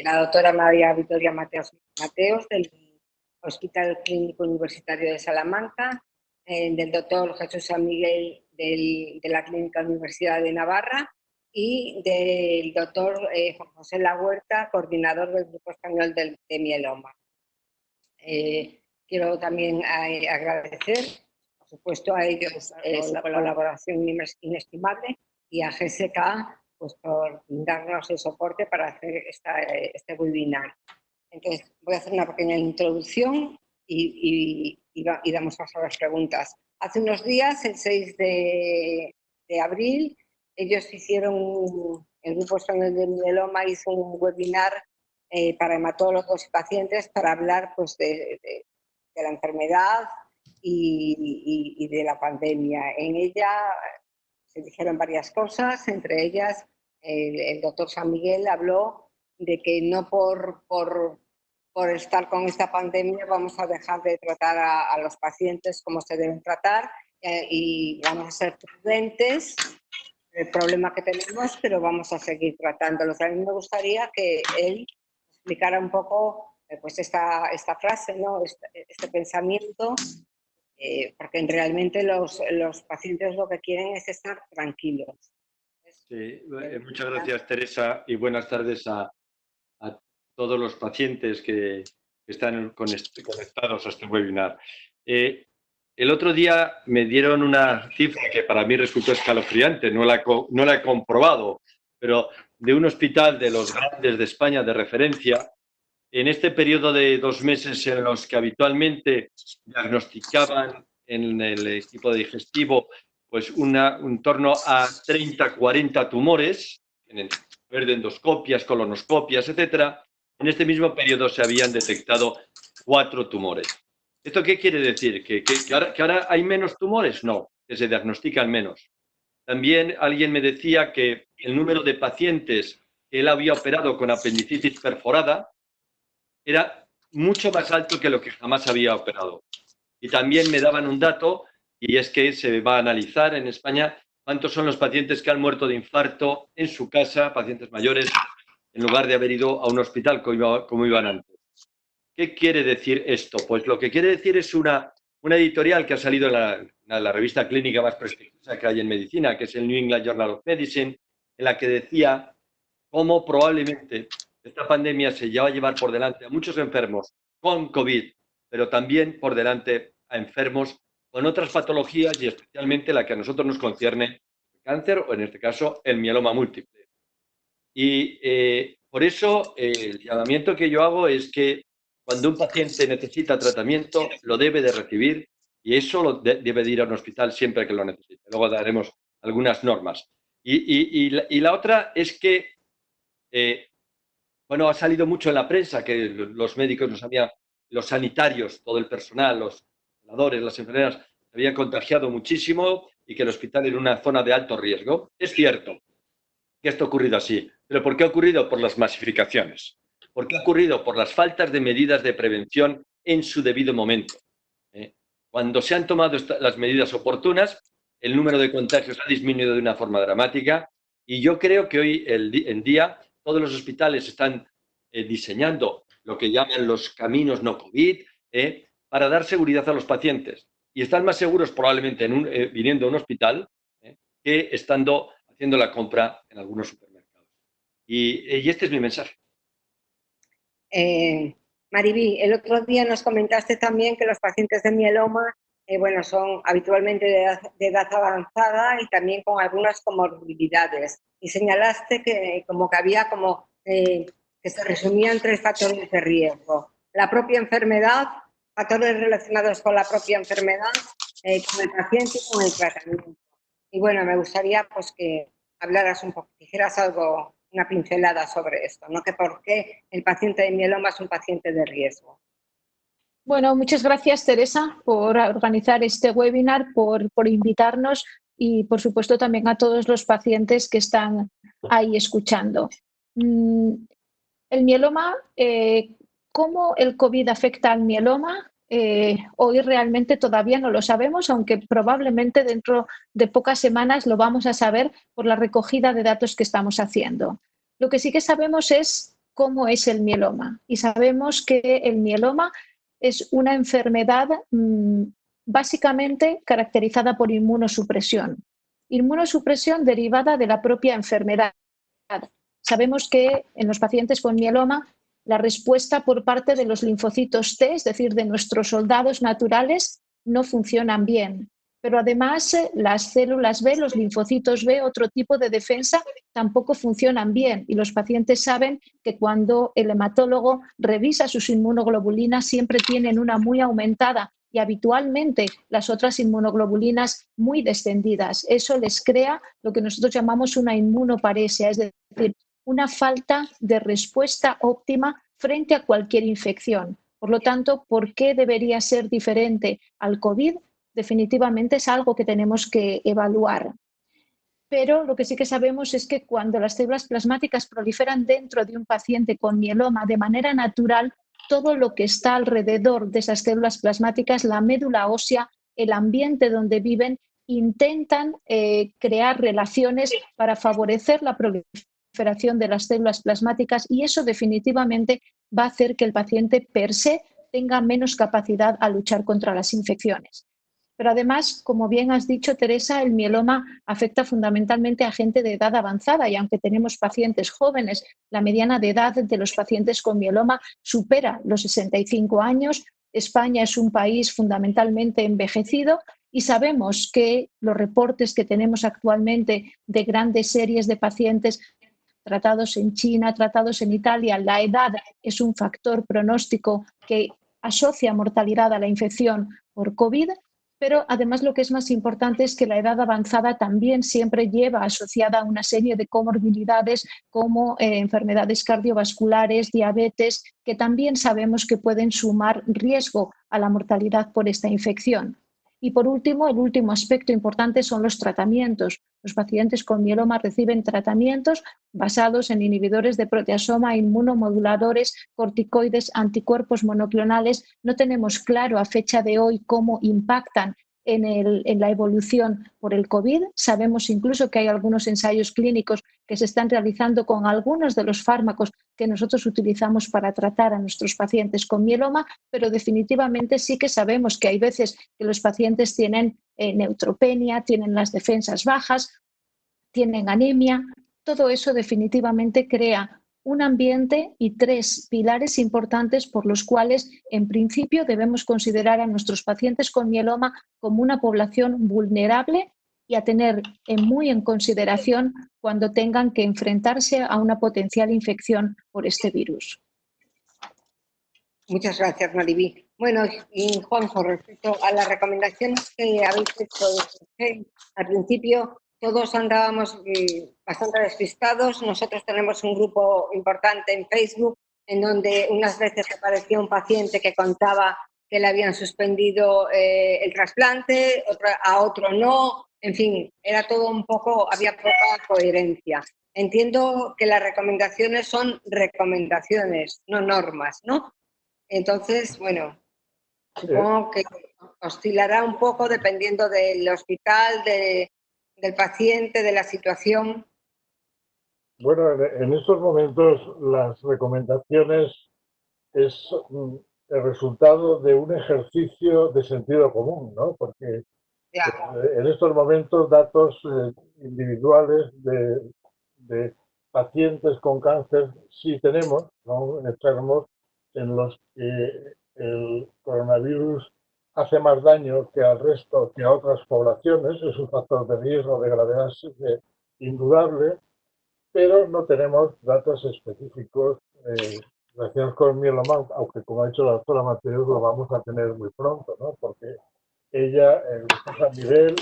la doctora María Victoria Mateos del Hospital Clínico Universitario de Salamanca, del doctor Jesús San Miguel de la Clínica Universidad de Navarra y del doctor Juan José La Huerta, coordinador del Grupo Español de Mieloma. Quiero también agradecer, por supuesto, a ellos la colaboración inestimable y a GSK pues, por darnos el soporte para hacer este webinar. Entonces, voy a hacer una pequeña introducción y damos paso a las preguntas. Hace unos días, el 6 de abril, ellos hicieron, el Grupo Español de Mieloma hizo un webinar para hematólogos y pacientes para hablar pues, de la enfermedad y de la pandemia. En ella se dijeron varias cosas, entre ellas el doctor San Miguel habló de que no por estar con esta pandemia vamos a dejar de tratar a los pacientes como se deben tratar y vamos a ser prudentes el problema que tenemos, pero vamos a seguir tratándolos. A mí me gustaría que él explicara un poco pues esta frase, ¿no? este pensamiento, porque realmente los pacientes lo que quieren es estar tranquilos. Sí, muchas gracias, Teresa, y buenas tardes a todos los pacientes que están conectados a este webinar. El otro día me dieron una cifra que para mí resultó escalofriante, no la he comprobado, pero de un hospital de los grandes de España de referencia, en este periodo de 2 meses en los que habitualmente diagnosticaban en el equipo digestivo pues un torno a 30, 40 tumores, en endoscopias, colonoscopias, etcétera. En este mismo periodo se habían detectado 4 tumores. ¿Esto qué quiere decir? ¿Que ahora hay menos tumores? No, que se diagnostican menos. También alguien me decía que el número de pacientes que él había operado con apendicitis perforada era mucho más alto que lo que jamás había operado. Y también me daban un dato, y es que se va a analizar en España cuántos son los pacientes que han muerto de infarto en su casa, pacientes mayores, en lugar de haber ido a un hospital como iban antes. ¿Qué quiere decir esto? Pues lo que quiere decir es una editorial que ha salido en la revista clínica más prestigiosa que hay en medicina, que es el New England Journal of Medicine, en la que decía cómo probablemente esta pandemia se va a llevar por delante a muchos enfermos con COVID, pero también por delante a enfermos con otras patologías y especialmente la que a nosotros nos concierne, el cáncer o en este caso el mieloma múltiple. Y por eso el llamamiento que yo hago es que cuando un paciente necesita tratamiento lo debe de recibir y eso debe de ir a un hospital siempre que lo necesite. Luego daremos algunas normas. Y la otra es que bueno, ha salido mucho en la prensa que los médicos, los sanitarios, todo el personal, los celadores, las enfermeras, se habían contagiado muchísimo y que el hospital era una zona de alto riesgo. Es cierto que esto ha ocurrido así, pero ¿por qué ha ocurrido? Por las masificaciones. ¿Por qué ha ocurrido? Por las faltas de medidas de prevención en su debido momento. Cuando se han tomado las medidas oportunas, el número de contagios ha disminuido de una forma dramática y yo creo que hoy en día todos los hospitales están diseñando lo que llaman los caminos no COVID para dar seguridad a los pacientes. Y están más seguros probablemente viniendo a un hospital que estando haciendo la compra en algunos supermercados. Y este es mi mensaje. Mariví, el otro día nos comentaste también que los pacientes de mieloma bueno, son habitualmente de edad avanzada y también con algunas comorbilidades. Y señalaste que como que había como que se resumían 3 factores de riesgo. La propia enfermedad, factores relacionados con la propia enfermedad, con el paciente y con el tratamiento. Y bueno, me gustaría pues que hablaras un poco, dijeras algo, una pincelada sobre esto, ¿no? Que por qué el paciente de mieloma es un paciente de riesgo. Bueno, muchas gracias, Teresa, por organizar este webinar, por invitarnos y, por supuesto, también a todos los pacientes que están ahí escuchando. El mieloma, ¿cómo el COVID afecta al mieloma? Hoy realmente todavía no lo sabemos, aunque probablemente dentro de pocas semanas lo vamos a saber por la recogida de datos que estamos haciendo. Lo que sí que sabemos es cómo es el mieloma. Y sabemos que el mieloma es una enfermedad básicamente caracterizada por inmunosupresión. Inmunosupresión derivada de la propia enfermedad. Sabemos que en los pacientes con mieloma la respuesta por parte de los linfocitos T, es decir, de nuestros soldados naturales, no funcionan bien. Pero además las células B, los linfocitos B, otro tipo de defensa, tampoco funcionan bien. Y los pacientes saben que cuando el hematólogo revisa sus inmunoglobulinas siempre tienen una muy aumentada y habitualmente las otras inmunoglobulinas muy descendidas. Eso les crea lo que nosotros llamamos una inmunoparesia, es decir, una falta de respuesta óptima frente a cualquier infección. Por lo tanto, ¿por qué debería ser diferente al COVID? Definitivamente es algo que tenemos que evaluar. Pero lo que sí que sabemos es que cuando las células plasmáticas proliferan dentro de un paciente con mieloma de manera natural, todo lo que está alrededor de esas células plasmáticas, la médula ósea, el ambiente donde viven, intentan crear relaciones para favorecer la proliferación de las células plasmáticas y eso definitivamente va a hacer que el paciente per se tenga menos capacidad a luchar contra las infecciones. Pero además, como bien has dicho, Teresa, el mieloma afecta fundamentalmente a gente de edad avanzada y aunque tenemos pacientes jóvenes, la mediana de edad de los pacientes con mieloma supera los 65 años. España es un país fundamentalmente envejecido y sabemos que los reportes que tenemos actualmente de grandes series de pacientes tratados en China, tratados en Italia, la edad es un factor pronóstico que asocia mortalidad a la infección por COVID. Pero además lo que es más importante es que la edad avanzada también siempre lleva asociada una serie de comorbilidades como enfermedades cardiovasculares, diabetes, que también sabemos que pueden sumar riesgo a la mortalidad por esta infección. Y por último, el último aspecto importante son los tratamientos. Los pacientes con mieloma reciben tratamientos basados en inhibidores de proteasoma, inmunomoduladores, corticoides, anticuerpos monoclonales. No tenemos claro a fecha de hoy cómo impactan en la evolución por el COVID. Sabemos incluso que hay algunos ensayos clínicos que se están realizando con algunos de los fármacos que nosotros utilizamos para tratar a nuestros pacientes con mieloma, pero definitivamente sí que sabemos que hay veces que los pacientes tienen neutropenia, tienen las defensas bajas, tienen anemia. Todo eso definitivamente crea un ambiente y 3 pilares importantes por los cuales, en principio, debemos considerar a nuestros pacientes con mieloma como una población vulnerable y a tener muy en consideración cuando tengan que enfrentarse a una potencial infección por este virus. Muchas gracias, Mariví. Bueno, y Juanjo, respecto a las recomendaciones que habéis hecho al principio, todos andábamos bastante despistados. Nosotros tenemos un grupo importante en Facebook en donde unas veces aparecía un paciente que contaba que le habían suspendido el trasplante, a otro no. En fin, era todo un poco, había poca coherencia. Entiendo que las recomendaciones son recomendaciones, no normas, ¿no? Entonces, bueno, supongo que oscilará un poco dependiendo del hospital, del paciente, de la situación. Bueno, en estos momentos las recomendaciones es el resultado de un ejercicio de sentido común, ¿no? Porque en estos momentos datos individuales de pacientes con cáncer sí tenemos, ¿no? Enfermos en los que el coronavirus hace más daño que al resto, que a otras poblaciones, es un factor de riesgo de gravedad indudable, pero no tenemos datos específicos relacionados con el mieloma, aunque como ha dicho la doctora Mateos, lo vamos a tener muy pronto, ¿no? Porque ella, el doctor San Miguel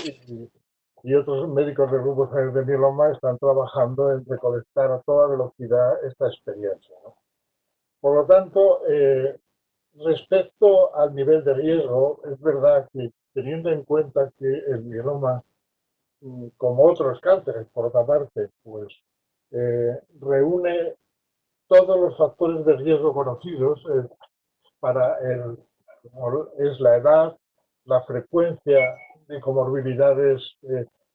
y otros médicos de grupos de mieloma están trabajando en recolectar a toda velocidad esta experiencia, ¿no? Por lo tanto, respecto al nivel de riesgo, es verdad que teniendo en cuenta que el mieloma, como otros cánceres, por otra parte, pues reúne todos los factores de riesgo conocidos es la edad, la frecuencia de comorbilidades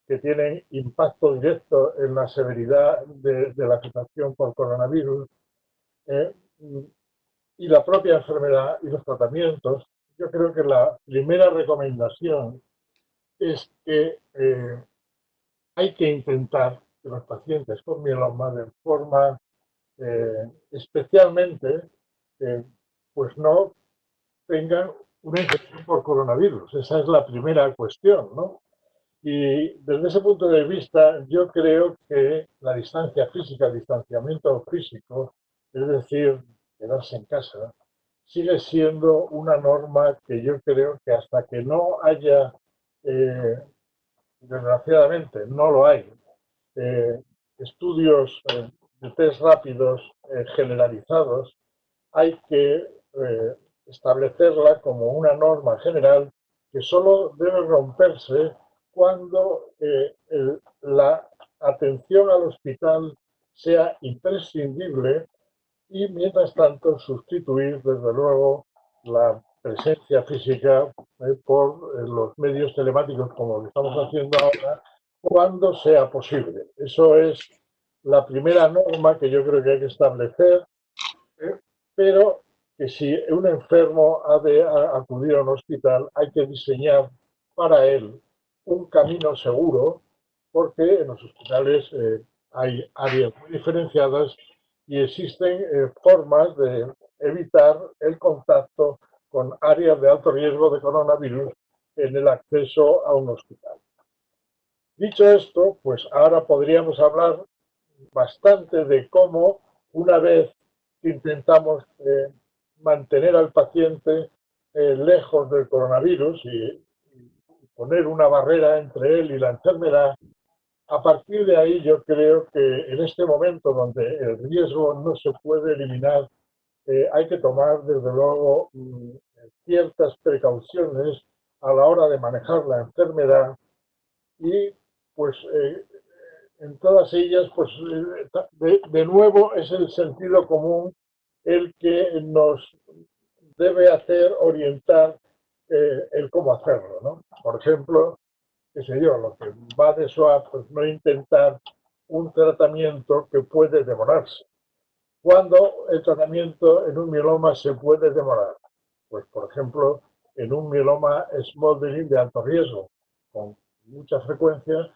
que tienen impacto directo en la severidad de la afectación por coronavirus, y la propia enfermedad y los tratamientos, yo creo que la primera recomendación es que hay que intentar que los pacientes con mieloma de forma especialmente pues no tengan una infección por coronavirus. Esa es la primera cuestión, ¿no? Y desde ese punto de vista, yo creo que la distancia física, el distanciamiento físico, es decir, quedarse en casa, sigue siendo una norma que yo creo que hasta que no haya, desgraciadamente, no lo hay, estudios de test rápidos generalizados, hay que establecerla como una norma general que solo debe romperse cuando la atención al hospital sea imprescindible y, mientras tanto, sustituir, desde luego, la presencia física por los medios telemáticos, como lo estamos haciendo ahora, cuando sea posible. Eso es la primera norma que yo creo que hay que establecer, pero que si un enfermo ha de acudir a un hospital, hay que diseñar para él un camino seguro, porque en los hospitales hay áreas muy diferenciadas y existen formas de evitar el contacto con áreas de alto riesgo de coronavirus en el acceso a un hospital. Dicho esto, pues ahora podríamos hablar bastante de cómo, una vez que intentamos mantener al paciente lejos del coronavirus y poner una barrera entre él y la enfermedad, a partir de ahí yo creo que en este momento donde el riesgo no se puede eliminar, hay que tomar desde luego ciertas precauciones a la hora de manejar la enfermedad y pues en todas ellas pues de nuevo es el sentido común el que nos debe hacer orientar el cómo hacerlo, ¿no? Por ejemplo, qué sé yo, lo que va de SWAP, pues no intentar un tratamiento que puede demorarse. ¿Cuándo el tratamiento en un mieloma se puede demorar? Pues, por ejemplo, en un mieloma smoldering de alto riesgo, con mucha frecuencia,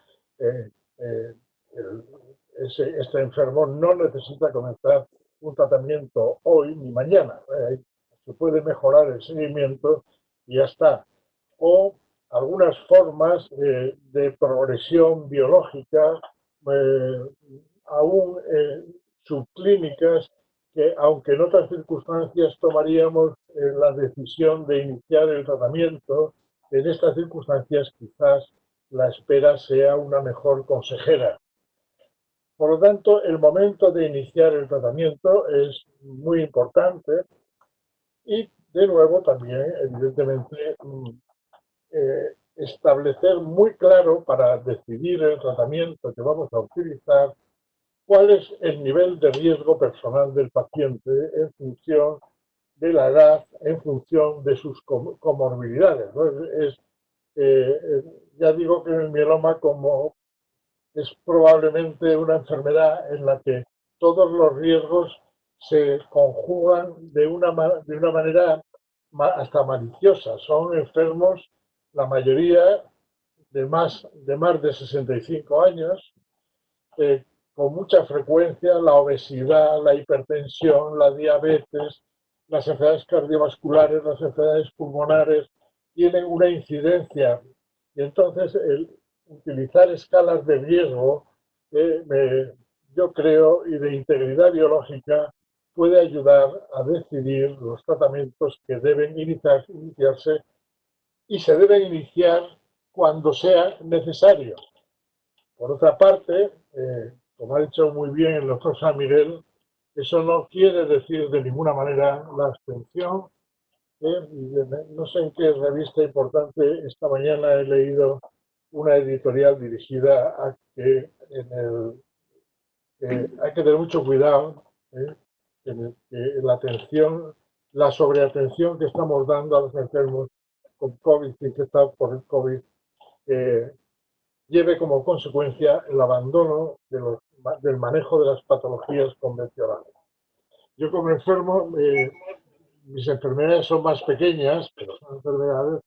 este enfermo no necesita comenzar un tratamiento hoy ni mañana. Se puede mejorar el seguimiento y ya está. O algunas formas de progresión biológica aún subclínicas que, aunque en otras circunstancias tomaríamos la decisión de iniciar el tratamiento, en estas circunstancias quizás la espera sea una mejor consejera. Por lo tanto, el momento de iniciar el tratamiento es muy importante y, de nuevo, también, evidentemente, establecer muy claro para decidir el tratamiento que vamos a utilizar cuál es el nivel de riesgo personal del paciente en función de la edad, en función de sus comorbilidades, ¿no? Ya digo que el mieloma, como es probablemente una enfermedad en la que todos los riesgos se conjugan de una manera hasta maliciosa. Son enfermos, la mayoría, de más de 65 años, con mucha frecuencia la obesidad, la hipertensión, la diabetes, las enfermedades cardiovasculares, las enfermedades pulmonares, tienen una incidencia. Y entonces el utilizar escalas de riesgo, yo creo, y de integridad biológica, puede ayudar a decidir los tratamientos que deben iniciarse y se deben iniciar cuando sea necesario. Por otra parte, como ha dicho muy bien el doctor San Miguel, eso no quiere decir de ninguna manera la abstención. No sé en qué revista importante esta mañana he leído una editorial dirigida a que hay que tener mucho cuidado en la atención, la sobreatención que estamos dando a los enfermos con COVID, infectados por el COVID, lleve como consecuencia el abandono del manejo de las patologías convencionales. Yo como enfermo, mis enfermedades son más pequeñas, pero son enfermedades,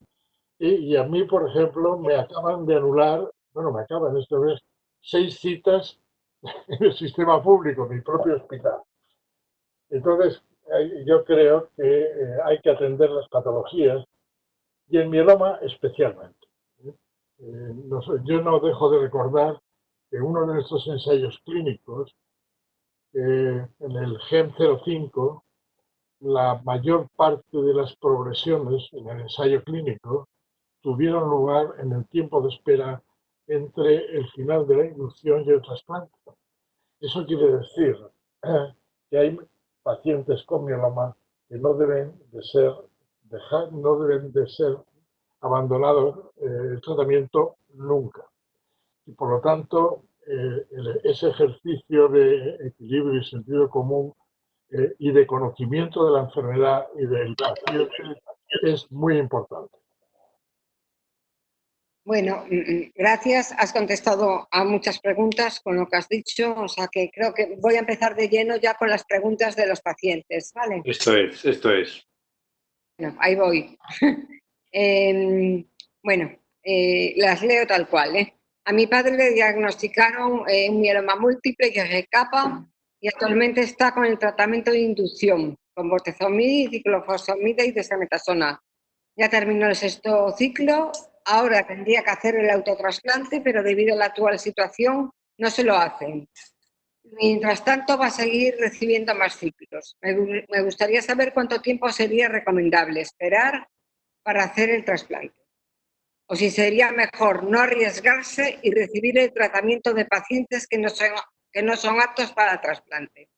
y a mí, por ejemplo, me acaban de anular, bueno, me acaban este mes, 6 citas en el sistema público, mi propio hospital. Entonces, yo creo que hay que atender las patologías y el mieloma especialmente. Yo no dejo de recordar que uno de nuestros ensayos clínicos, en el GEM 05, la mayor parte de las progresiones en el ensayo clínico tuvieron lugar en el tiempo de espera entre el final de la inducción y el trasplante. Eso quiere decir que hay pacientes con mieloma que no deben de ser abandonados el tratamiento nunca. Y por lo tanto, ese ejercicio de equilibrio y sentido común y de conocimiento de la enfermedad y del paciente es muy importante. Bueno, gracias. Has contestado a muchas preguntas con lo que has dicho, o sea que creo que voy a empezar de lleno ya con las preguntas de los pacientes, ¿vale? Esto es. Bueno, ahí voy. Las leo tal cual, ¿eh? A mi padre le diagnosticaron un mieloma múltiple que se capa y actualmente está con el tratamiento de inducción, con bortezomib, ciclofosfamida y dexametasona. Ya terminó el 6º ciclo, ahora tendría que hacer el autotrasplante, pero debido a la actual situación no se lo hacen. Mientras tanto, va a seguir recibiendo más ciclos. Me gustaría saber cuánto tiempo sería recomendable esperar para hacer el trasplante. O si sería mejor no arriesgarse y recibir el tratamiento de pacientes que no son aptos para el trasplante.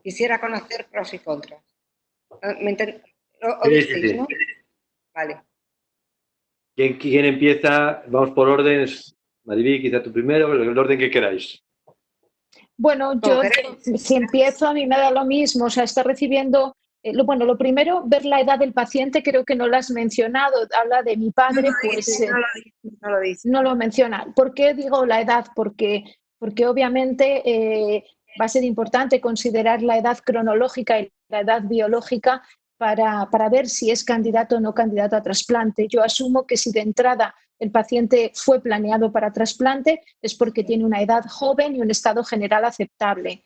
Quisiera conocer pros y contras. ¿Lo oísteis, Sí. no? Vale. ¿Quién empieza? Vamos por orden. Mariví, quizá tú primero, el orden que queráis. Bueno, yo si empiezo a mí me da lo mismo, o sea, está recibiendo, lo primero, ver la edad del paciente, creo que no lo has mencionado, habla de mi padre, no lo menciona. ¿Por qué digo la edad? Porque obviamente va a ser importante considerar la edad cronológica y la edad biológica para ver si es candidato o no candidato a trasplante. Yo asumo que si de entrada el paciente fue planeado para trasplante es porque tiene una edad joven y un estado general aceptable.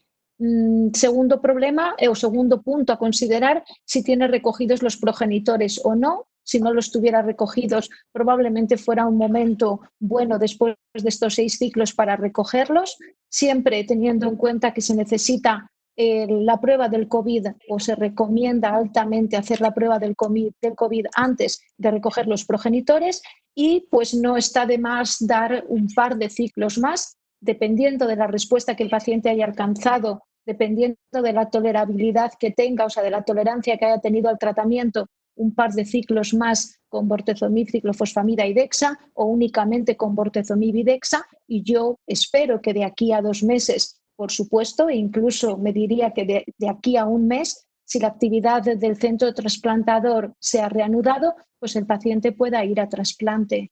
Segundo problema o segundo punto a considerar, si tiene recogidos los progenitores o no. Si no los tuviera recogidos, probablemente fuera un momento bueno después de estos 6 ciclos para recogerlos, siempre teniendo en cuenta que se necesita la prueba del COVID o se recomienda altamente hacer la prueba del COVID antes de recoger los progenitores y pues no está de más dar un par de ciclos más, dependiendo de la respuesta que el paciente haya alcanzado, dependiendo de la tolerabilidad que tenga, o sea, de la tolerancia que haya tenido al tratamiento, un par de ciclos más con bortezomib, ciclofosfamida y dexa o únicamente con bortezomib y dexa, y yo espero que de aquí a 2 meses, por supuesto, e incluso me diría que de aquí a 1 mes, si la actividad del centro trasplantador se ha reanudado, pues el paciente pueda ir a trasplante.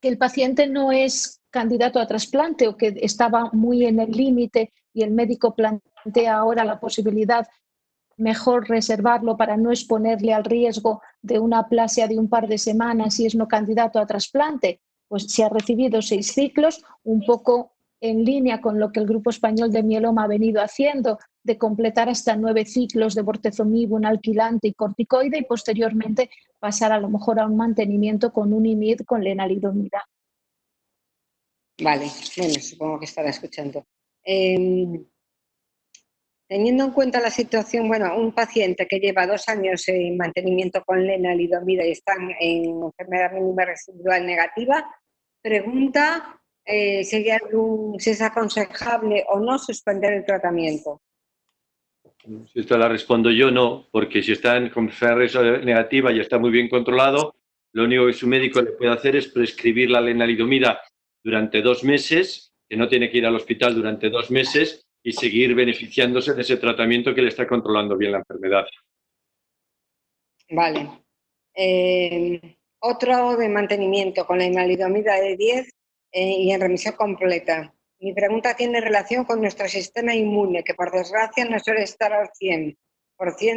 Que el paciente no es candidato a trasplante o que estaba muy en el límite y el médico plantea ahora la posibilidad, mejor reservarlo para no exponerle al riesgo de una aplasia de un par de semanas y es no candidato a trasplante, pues si ha recibido 6 ciclos, un poco en línea con lo que el Grupo Español de Mieloma ha venido haciendo, de completar hasta 9 ciclos de bortezomib, un alquilante y corticoide y posteriormente pasar a lo mejor a un mantenimiento con un IMID con lenalidomida. Vale, bueno, supongo que estará escuchando. Teniendo en cuenta la situación, un paciente que lleva 2 años en mantenimiento con lenalidomida y está en enfermedad mínima residual negativa, pregunta si es aconsejable o no suspender el tratamiento. Si esto la respondo yo, no, porque si está en enfermedad negativa y está muy bien controlado, lo único que su médico le puede hacer es prescribir la lenalidomida durante 2 meses, que no tiene que ir al hospital durante 2 meses y seguir beneficiándose de ese tratamiento que le está controlando bien la enfermedad. Vale. Otro de mantenimiento con la lenalidomida de 10 y en remisión completa. Mi pregunta tiene relación con nuestro sistema inmune, que por desgracia no suele estar al 100%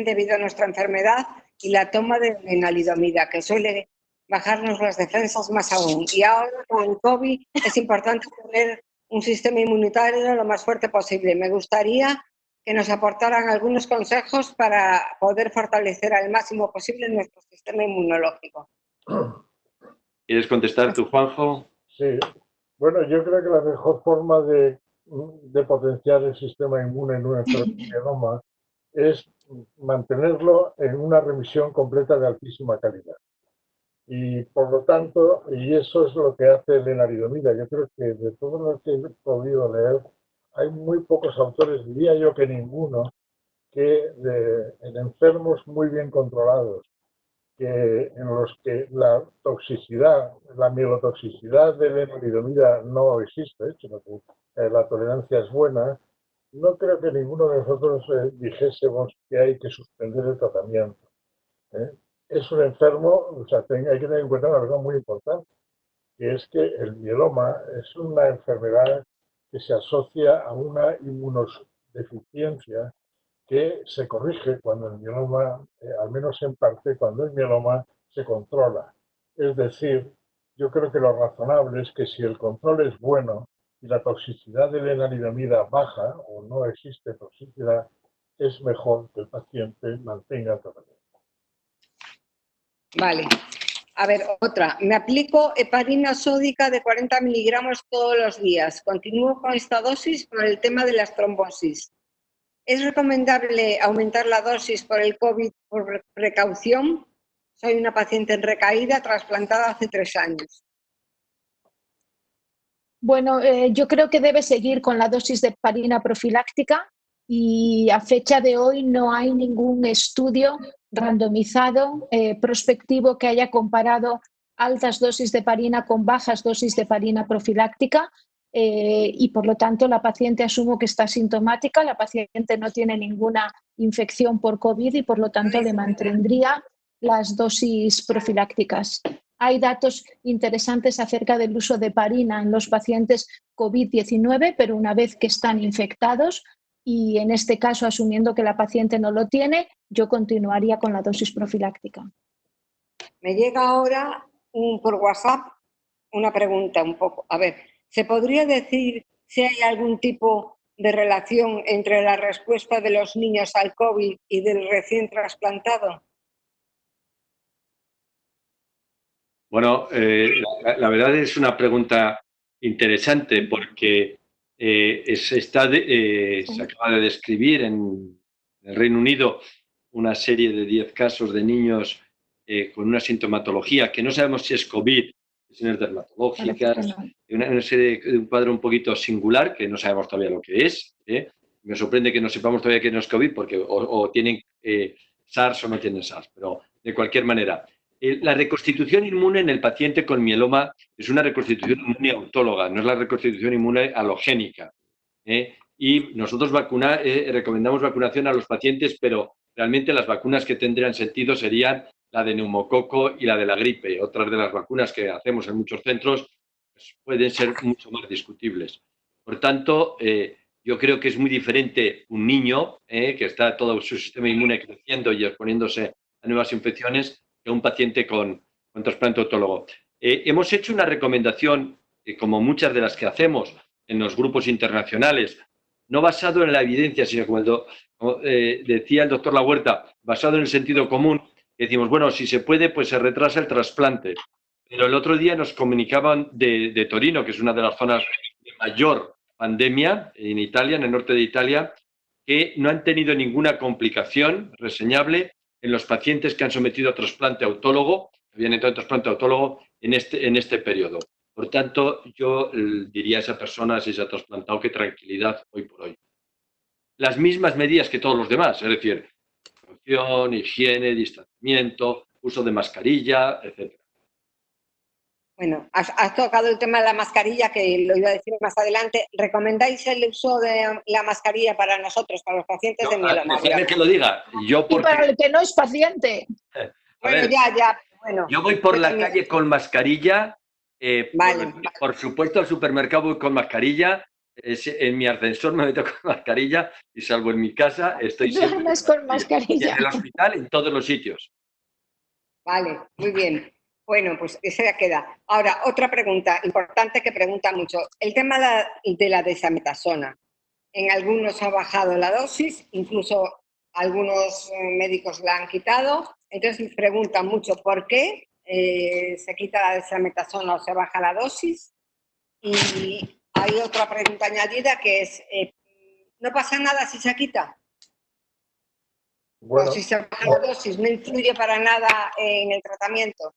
debido a nuestra enfermedad y la toma de lenalidomida, que suele bajarnos las defensas más aún. Y ahora con el COVID es importante tener un sistema inmunitario lo más fuerte posible. Me gustaría que nos aportaran algunos consejos para poder fortalecer al máximo posible nuestro sistema inmunológico. ¿Quieres contestar tú, Juanjo? Sí. Bueno, yo creo que la mejor forma de potenciar el sistema inmune en un enfermo de mieloma es mantenerlo en una remisión completa de altísima calidad. Y por lo tanto, y eso es lo que hace lenalidomida. Yo creo que de todo lo que he podido leer, hay muy pocos autores, diría yo que ninguno, que en enfermos muy bien controlados, en los que la toxicidad, la mielotoxicidad de lenalidomida no existe, sino que la tolerancia es buena, no creo que ninguno de nosotros dijésemos que hay que suspender el tratamiento. Es un enfermo, o sea, hay que tener en cuenta una cosa muy importante, que es que el mieloma es una enfermedad que se asocia a una inmunodeficiencia que se corrige cuando el mieloma, al menos en parte, cuando el mieloma se controla. Es decir, yo creo que lo razonable es que si el control es bueno y la toxicidad de lenalidomida baja o no existe toxicidad, es mejor que el paciente mantenga el tratamiento. Vale. A ver, otra. Me aplico heparina sódica de 40 miligramos todos los días. Continúo con esta dosis por el tema de las trombosis. ¿Es recomendable aumentar la dosis por el COVID por precaución? Soy una paciente en recaída trasplantada hace 3 años. Bueno, yo creo que debe seguir con la dosis de heparina profiláctica y a fecha de hoy no hay ningún estudio randomizado prospectivo que haya comparado altas dosis de heparina con bajas dosis de heparina profiláctica y por lo tanto la paciente asumo que está asintomática, la paciente no tiene ninguna infección por COVID y por lo tanto le mantendría las dosis profilácticas. Hay datos interesantes acerca del uso de heparina en los pacientes COVID-19, pero una vez que están infectados, y en este caso asumiendo que la paciente no lo tiene, yo continuaría con la dosis profiláctica. Me llega ahora por WhatsApp una pregunta un poco. A ver, ¿se podría decir si hay algún tipo de relación entre la respuesta de los niños al COVID y del recién trasplantado? Bueno, la verdad es una pregunta interesante porque se acaba de describir en el Reino Unido una serie de 10 casos de niños con una sintomatología que no sabemos si es COVID, lesiones dermatológicas, una serie de un cuadro un poquito singular que no sabemos todavía lo que es. Me sorprende que no sepamos todavía que no es COVID porque o tienen SARS o no tienen SARS, pero de cualquier manera. La reconstitución inmune en el paciente con mieloma es una reconstitución inmune autóloga, no es la reconstitución inmune halogénica. Y nosotros recomendamos vacunación a los pacientes, pero realmente las vacunas que tendrían sentido serían la de neumococo y la de la gripe. Otras de las vacunas que hacemos en muchos centros pues, pueden ser mucho más discutibles. Por tanto, yo creo que es muy diferente un niño que está todo su sistema inmune creciendo y exponiéndose a nuevas infecciones que un paciente con trasplante autólogo. Hemos hecho una recomendación, como muchas de las que hacemos en los grupos internacionales, no basado en la evidencia, sino como decía el doctor Lahuerta, basado en el sentido común, decimos, bueno, si se puede, pues se retrasa el trasplante. Pero el otro día nos comunicaban de Torino, que es una de las zonas de mayor pandemia en Italia, en el norte de Italia, que no han tenido ninguna complicación reseñable en los pacientes que han sometido a trasplante autólogo, que habían entrado en trasplante autólogo en este periodo. Por tanto, yo diría a esa persona, si se ha trasplantado, que tranquilidad hoy por hoy. Las mismas medidas que todos los demás, es decir, precaución, higiene, distanciamiento, uso de mascarilla, etc. Bueno, has tocado el tema de la mascarilla, que lo iba a decir más adelante. ¿Recomendáis el uso de la mascarilla para nosotros, para los pacientes de mieloma? Que lo diga. Yo porque... Y para el que no es paciente. Bueno, ya. Bueno, yo voy por la calle con mascarilla. Vale. Por supuesto, al supermercado voy con mascarilla. En mi ascensor me meto con mascarilla y salvo en mi casa estoy siempre Duermes con mascarilla. Y en el hospital, en todos los sitios. Vale, muy bien. Bueno, pues esa ya queda. Ahora, otra pregunta importante que pregunta mucho. El tema de la dexametasona. En algunos ha bajado la dosis, incluso algunos médicos la han quitado. Entonces preguntan mucho por qué se quita la dexametasona o se baja la dosis. Y hay otra pregunta añadida que es, ¿no pasa nada si se quita? Bueno, o si se baja la dosis, ¿no influye para nada en el tratamiento?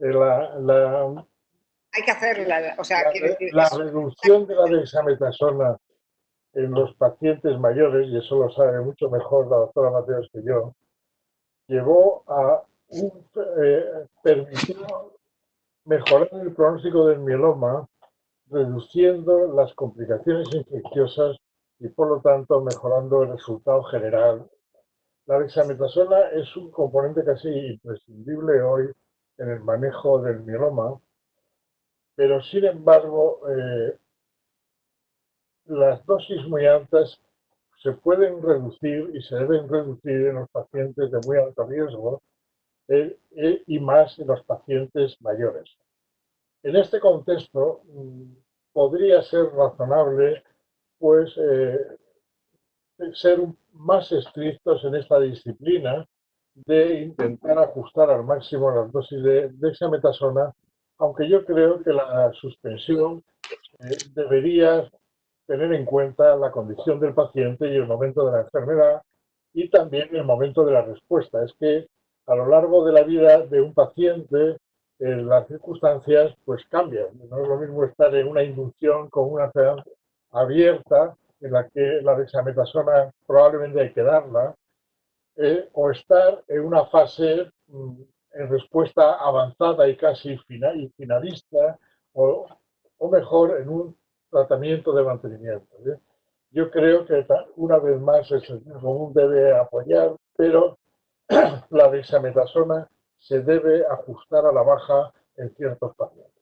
Hay que hacerla, o sea, quiero decir, la reducción de la dexametasona en los pacientes mayores, y eso lo sabe mucho mejor la doctora Mateos que yo, llevó a permitió mejorar el pronóstico del mieloma, reduciendo las complicaciones infecciosas y por lo tanto mejorando el resultado general. La dexametasona es un componente casi imprescindible hoy en el manejo del mieloma, pero sin embargo las dosis muy altas se pueden reducir y se deben reducir en los pacientes de muy alto riesgo y más en los pacientes mayores. En este contexto podría ser razonable pues ser más estrictos en esta disciplina de intentar ajustar al máximo las dosis de dexametasona, aunque yo creo que la suspensión debería tener en cuenta la condición del paciente y el momento de la enfermedad y también el momento de la respuesta. Es que a lo largo de la vida de un paciente las circunstancias pues cambian. No es lo mismo estar en una inducción con una enfermedad abierta en la que la dexametasona probablemente hay que darla, o estar en una fase en respuesta avanzada y casi finalista, o mejor en un tratamiento de mantenimiento. Yo creo que una vez más el sentido común debe apoyar, pero la dexametasona se debe ajustar a la baja en ciertos pacientes.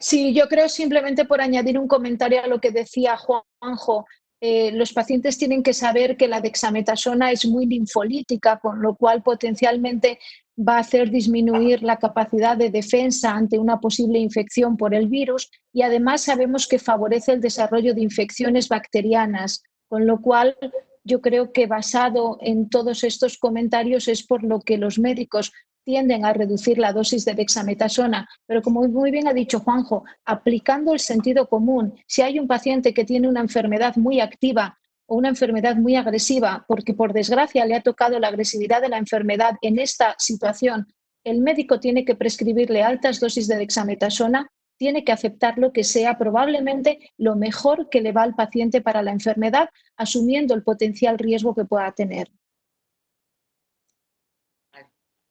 Sí, yo creo, simplemente por añadir un comentario a lo que decía Juanjo, los pacientes tienen que saber que la dexametasona es muy linfolítica, con lo cual potencialmente va a hacer disminuir la capacidad de defensa ante una posible infección por el virus, y además sabemos que favorece el desarrollo de infecciones bacterianas, con lo cual yo creo que, basado en todos estos comentarios, es por lo que los médicos tienden a reducir la dosis de dexametasona, pero como muy bien ha dicho Juanjo, aplicando el sentido común. Si hay un paciente que tiene una enfermedad muy activa o una enfermedad muy agresiva, porque por desgracia le ha tocado la agresividad de la enfermedad en esta situación, el médico tiene que prescribirle altas dosis de dexametasona, tiene que aceptar lo que sea probablemente lo mejor que le va al paciente para la enfermedad, asumiendo el potencial riesgo que pueda tener.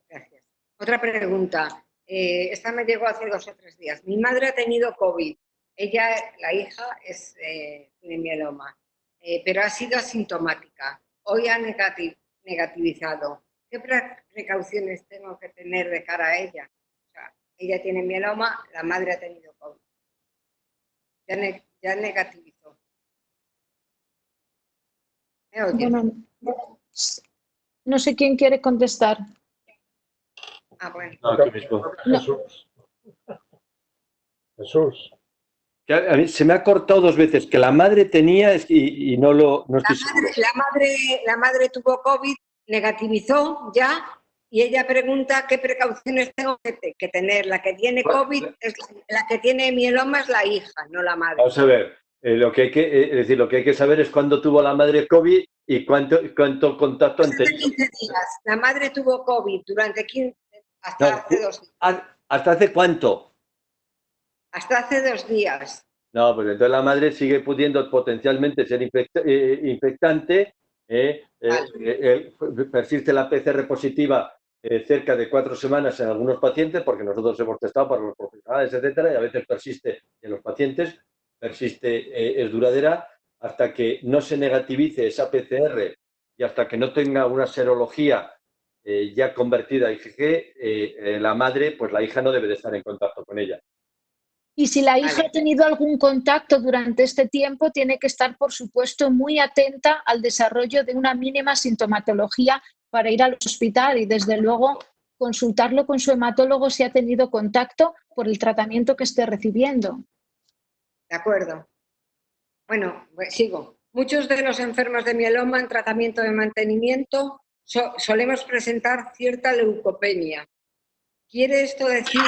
Gracias. Otra pregunta. Esta me llegó hace 2 o 3 días. Mi madre ha tenido COVID. Ella, la hija, tiene mieloma, pero ha sido asintomática. Hoy ha negativizado. ¿Qué precauciones tengo que tener de cara a ella? O sea, ella tiene mieloma, la madre ha tenido COVID. Ya negativizó. ¿Me oyes? Bueno, no sé quién quiere contestar. Ah, bueno. No, aquí mismo. Jesús. A mí se me ha cortado 2 veces, que la madre tenía y no estoy seguro. La madre tuvo COVID, negativizó ya, y ella pregunta qué precauciones tengo que tener. La que tiene COVID, la que tiene mieloma es la hija, no la madre. Vamos a ver, lo que hay que saber es cuándo tuvo la madre COVID y cuánto contacto han tenido. 15 días. La madre tuvo COVID durante 15, hace 2 días. ¿Hasta hace cuánto? Hasta hace 2 días. No, pues entonces la madre sigue pudiendo potencialmente ser infectante. Persiste la PCR positiva cerca de 4 semanas en algunos pacientes, porque nosotros hemos testado para los profesionales, etcétera, y a veces persiste en los pacientes, es duradera hasta que no se negativice esa PCR y hasta que no tenga una serología ya convertida a IgG, la madre, pues la hija no debe de estar en contacto con ella. Y si la hija Vale. ha tenido algún contacto durante este tiempo, tiene que estar, por supuesto, muy atenta al desarrollo de una mínima sintomatología para ir al hospital y, desde luego, consultarlo con su hematólogo si ha tenido contacto por el tratamiento que esté recibiendo. De acuerdo. Bueno, pues sigo. Muchos de los enfermos de mieloma en tratamiento de mantenimiento solemos presentar cierta leucopenia. ¿Quiere esto decir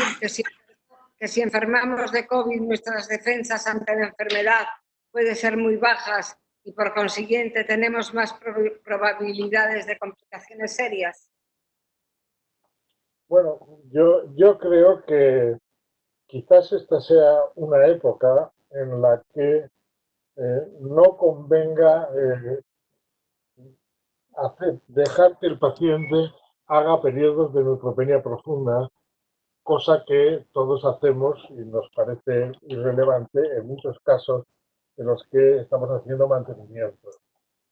que si enfermamos de COVID nuestras defensas ante la enfermedad pueden ser muy bajas y por consiguiente tenemos más probabilidades de complicaciones serias? Bueno, yo creo que quizás esta sea una época en la que no convenga dejar que el paciente haga periodos de neutropenia profunda, cosa que todos hacemos y nos parece irrelevante en muchos casos en los que estamos haciendo mantenimiento.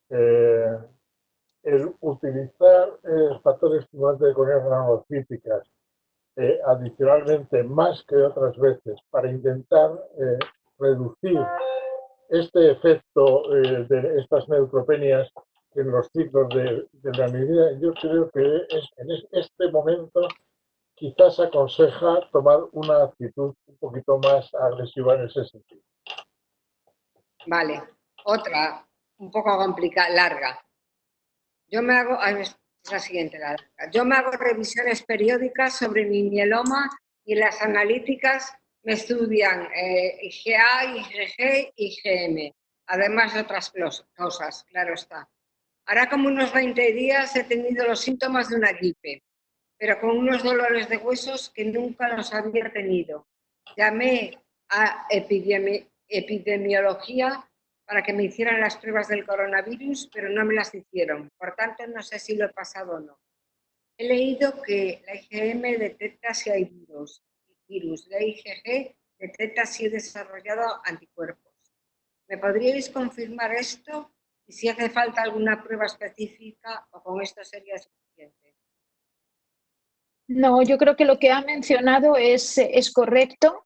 El utilizar factores estimulantes de colonias granulocíticas adicionalmente más que otras veces para intentar reducir este efecto de estas neutropenias en los ciclos de la medida, yo creo que en este momento quizás aconseja tomar una actitud un poquito más agresiva en ese sentido. Vale, otra, un poco complicada, larga. Yo me hago, es la siguiente larga. Yo me hago revisiones periódicas sobre mi mieloma y las analíticas me estudian IgA, IgG y IgM, además de otras cosas, claro está. Ahora como unos 20 días he tenido los síntomas de una gripe, pero con unos dolores de huesos que nunca los había tenido. Llamé a epidemiología para que me hicieran las pruebas del coronavirus, pero no me las hicieron. Por tanto, no sé si lo he pasado o no. He leído que la IgM detecta si hay virus. La IgG detecta si he desarrollado anticuerpos. ¿Me podríais confirmar esto? Y si hace falta alguna prueba específica o con esto sería suficiente. No, yo creo que lo que ha mencionado es correcto.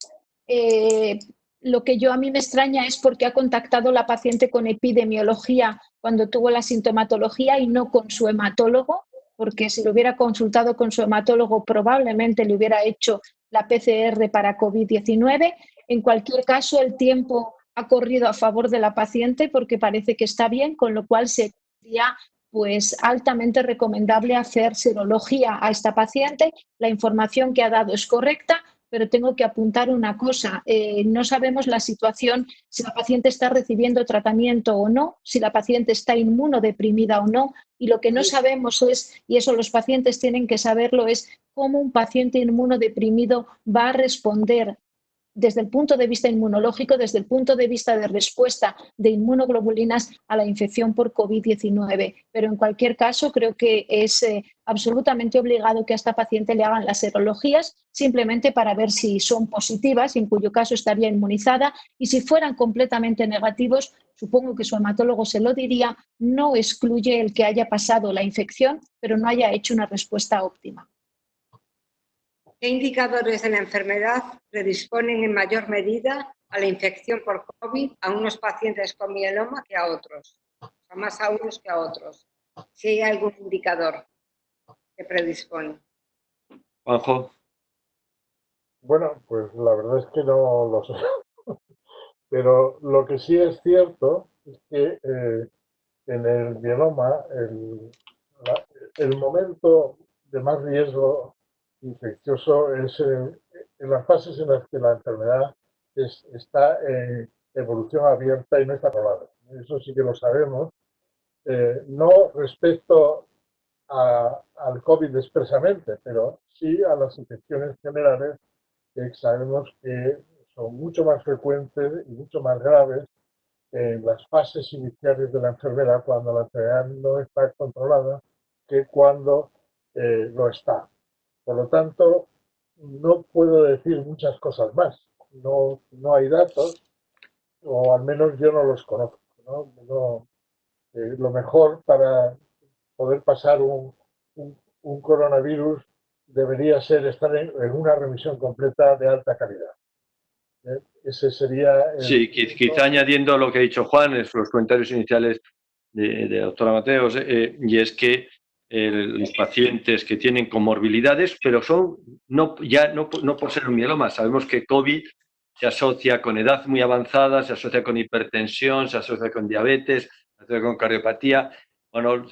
Lo que a mí me extraña es porque ha contactado la paciente con epidemiología cuando tuvo la sintomatología y no con su hematólogo, porque si lo hubiera consultado con su hematólogo probablemente le hubiera hecho la PCR para COVID-19. En cualquier caso, el tiempo ha corrido a favor de la paciente porque parece que está bien, con lo cual sería pues altamente recomendable hacer serología a esta paciente. La información que ha dado es correcta, pero tengo que apuntar una cosa. No sabemos la situación, si la paciente está recibiendo tratamiento o no, si la paciente está inmunodeprimida o no, y lo que no sabemos es, y eso los pacientes tienen que saberlo, es cómo un paciente inmunodeprimido va a responder desde el punto de vista inmunológico, desde el punto de vista de respuesta de inmunoglobulinas a la infección por COVID-19. Pero en cualquier caso, creo que es absolutamente obligado que a esta paciente le hagan las serologías simplemente para ver si son positivas, en cuyo caso estaría inmunizada, y si fueran completamente negativos, supongo que su hematólogo se lo diría, no excluye el que haya pasado la infección, pero no haya hecho una respuesta óptima. ¿Qué indicadores de la enfermedad predisponen en mayor medida a la infección por COVID a unos pacientes con mieloma que a otros? O sea, más a unos que a otros. Si hay algún indicador que predispone. Juanjo. Bueno, pues la verdad es que no lo sé. Pero lo que sí es cierto es que en el mieloma el momento de más riesgo infeccioso es en las fases en las que la enfermedad está en evolución abierta y no está controlada. Eso sí que lo sabemos. No respecto al COVID expresamente, pero sí a las infecciones generales que sabemos que son mucho más frecuentes y mucho más graves en las fases iniciales de la enfermedad, cuando la enfermedad no está controlada, que cuando lo está. Por lo tanto, no puedo decir muchas cosas más. No hay datos, o al menos yo no los conozco. Lo mejor para poder pasar un coronavirus debería ser estar en una remisión completa de alta calidad. Ese sería... Sí, quizá añadiendo a lo que ha dicho Juan, en los comentarios iniciales de doctora Mateos, y es que los pacientes que tienen comorbilidades, pero son no por ser un mieloma, sabemos que COVID se asocia con edad muy avanzada, se asocia con hipertensión, se asocia con diabetes, se asocia con cardiopatía. Bueno,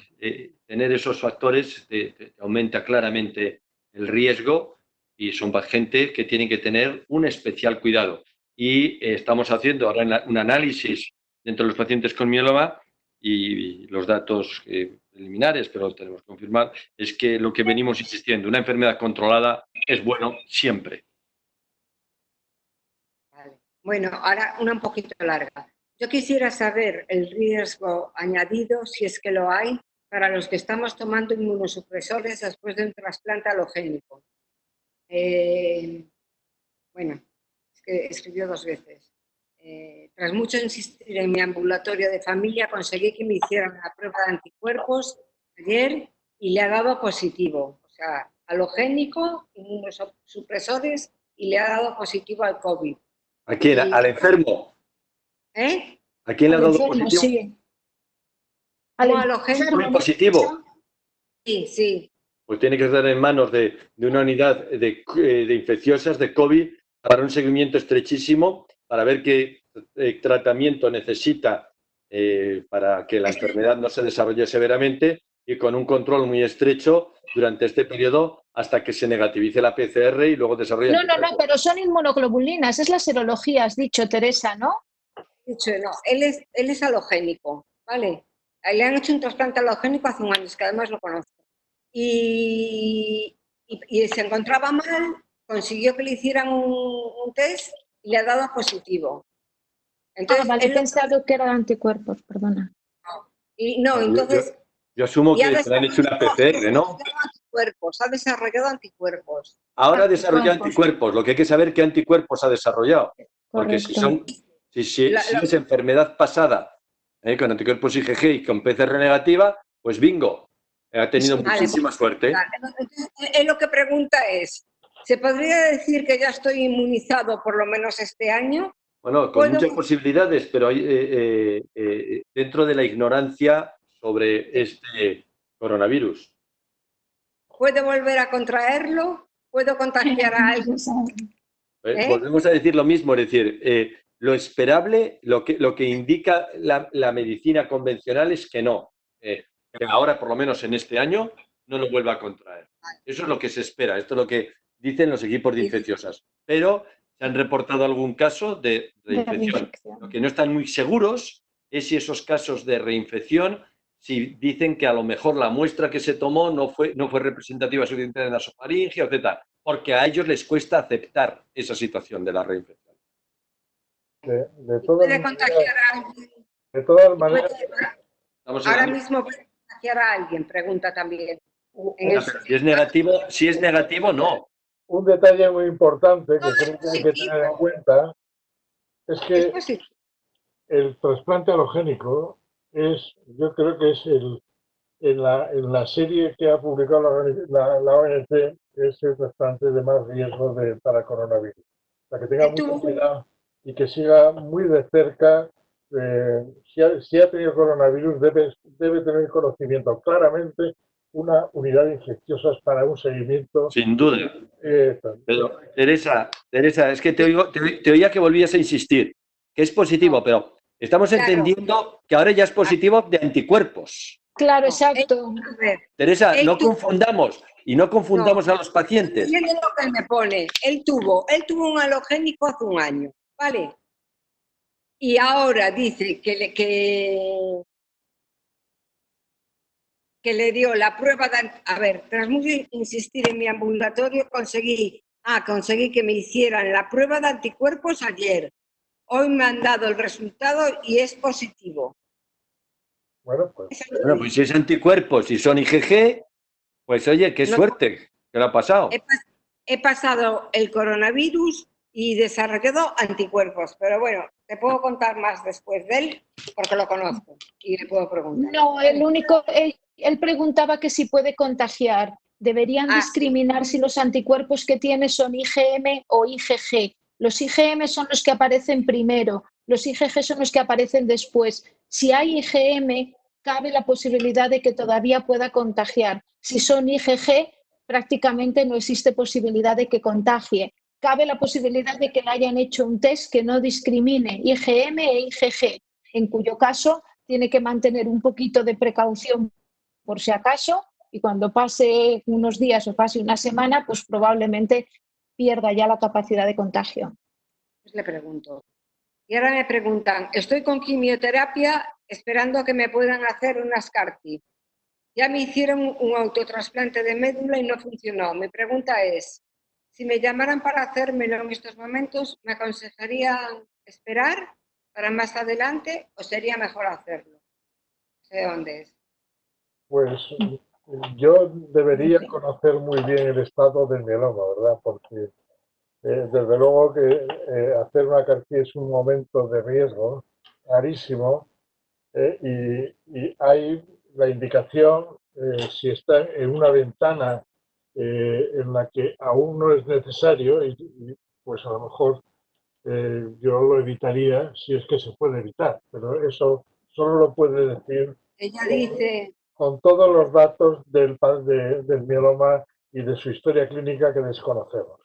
tener esos factores te aumenta claramente el riesgo y son gente que tienen que tener un especial cuidado. Y estamos haciendo ahora un análisis dentro de los pacientes con mieloma y los datos preliminares, pero tenemos que confirmar, es que lo que venimos insistiendo, una enfermedad controlada es bueno siempre. Vale. Bueno, ahora una un poquito larga. Yo quisiera saber el riesgo añadido, si es que lo hay, para los que estamos tomando inmunosupresores después de un trasplante halogénico. Bueno, es que escribió 2 veces. Tras mucho insistir en mi ambulatorio de familia, conseguí que me hicieran la prueba de anticuerpos ayer y le ha dado positivo. O sea, halogénico, inmunosupresores y le ha dado positivo al COVID. ¿A quién? ¿Al enfermo? ¿Eh? ¿A quién le ha dado enfermo, positivo? Sí. ¿Cómo halogénico? ¿Muy positivo? Sí, sí. Pues tiene que estar en manos de una unidad de infecciosas de COVID para un seguimiento estrechísimo, para ver qué tratamiento necesita para que la enfermedad no se desarrolle severamente y con un control muy estrecho durante este periodo hasta que se negativice la PCR y luego desarrolle. No, pero son inmunoglobulinas, es la serología, has dicho, Teresa, ¿no? Dicho, no, él es halogénico, ¿vale? Le han hecho un trasplante halogénico hace un año, que además lo conozco. Y se encontraba mal, consiguió que le hicieran un test y le ha dado positivo. Entonces, vale, he pensado que eran anticuerpos, perdona. Entonces... Yo asumo que le han hecho una PCR, ¿no? Ha desarrollado anticuerpos. Ahora ha desarrollado anticuerpos. Lo que hay que saber es qué anticuerpos ha desarrollado. Porque si es enfermedad pasada con anticuerpos IgG y con PCR negativa, pues bingo. Ha tenido muchísima suerte. Él lo que pregunta es, ¿se podría decir que ya estoy inmunizado por lo menos este año? Bueno, con muchas posibilidades, pero dentro de la ignorancia sobre este coronavirus. ¿Puedo volver a contraerlo? ¿Puedo contagiar a alguien? Volvemos a decir lo mismo, es decir, lo esperable, lo que indica la medicina convencional es que no. Que ahora, por lo menos en este año, no lo vuelva a contraer. Eso es lo que se espera, esto es lo que dicen los equipos de infecciosas. Pero se han reportado algún caso de reinfección. Lo que no están muy seguros es si esos casos de reinfección, si dicen que a lo mejor la muestra que se tomó no fue representativa suficiente de nasofaringe, etc. Porque a ellos les cuesta aceptar esa situación de la reinfección. De todas maneras, ahora mismo puede contagiar a alguien, pregunta también. Si es negativo, no. Un detalle muy importante que creo que hay que tener en cuenta es que el trasplante halogénico yo creo que es en la serie que ha publicado la ONC, es el trasplante de más riesgo para coronavirus. O sea, que tenga mucho cuidado y que siga muy de cerca. Si ha tenido coronavirus, debe tener conocimiento claramente una unidad de infecciosas para un seguimiento. Sin duda. Pero, Teresa, es que te oía que volvías a insistir, que es positivo, pero estamos entendiendo que ahora ya es positivo de anticuerpos. Claro, exacto. Teresa, no confundamos a los pacientes. Miren lo que me pone. Él tuvo un halogénico hace un año, ¿vale? Y ahora dice que le dio la prueba de... A ver, tras mucho insistir en mi ambulatorio, conseguí que me hicieran la prueba de anticuerpos ayer. Hoy me han dado el resultado y es positivo. Bueno, pues si es anticuerpos y son IgG, pues oye, qué suerte que lo ha pasado. He pasado el coronavirus y desarrollado anticuerpos, pero bueno, te puedo contar más después de él porque lo conozco y le puedo preguntar. No, él preguntaba que si puede contagiar. Deberían discriminar si los anticuerpos que tiene son IgM o IgG. Los IgM son los que aparecen primero, los IgG son los que aparecen después. Si hay IgM, cabe la posibilidad de que todavía pueda contagiar. Si son IgG, prácticamente no existe posibilidad de que contagie. Cabe la posibilidad de que le hayan hecho un test que no discrimine IgM e IgG, en cuyo caso tiene que mantener un poquito de precaución por si acaso, y cuando pase unos días o pase una semana, pues probablemente pierda ya la capacidad de contagio. Pues le pregunto. Y ahora me preguntan, estoy con quimioterapia esperando que me puedan hacer unas CAR-T. Ya me hicieron un autotrasplante de médula y no funcionó. Mi pregunta es, si me llamaran para hacérmelo en estos momentos, ¿me aconsejarían esperar para más adelante o sería mejor hacerlo? No sé dónde es. Pues yo debería conocer muy bien el estado del mieloma, ¿verdad? Porque desde luego que hacer una CAR-T es un momento de riesgo clarísimo, y hay la indicación, si está en una ventana en la que aún no es necesario, pues a lo mejor yo lo evitaría si es que se puede evitar, pero eso solo lo puede decir Ella dice, con todos los datos del mieloma y de su historia clínica que desconocemos.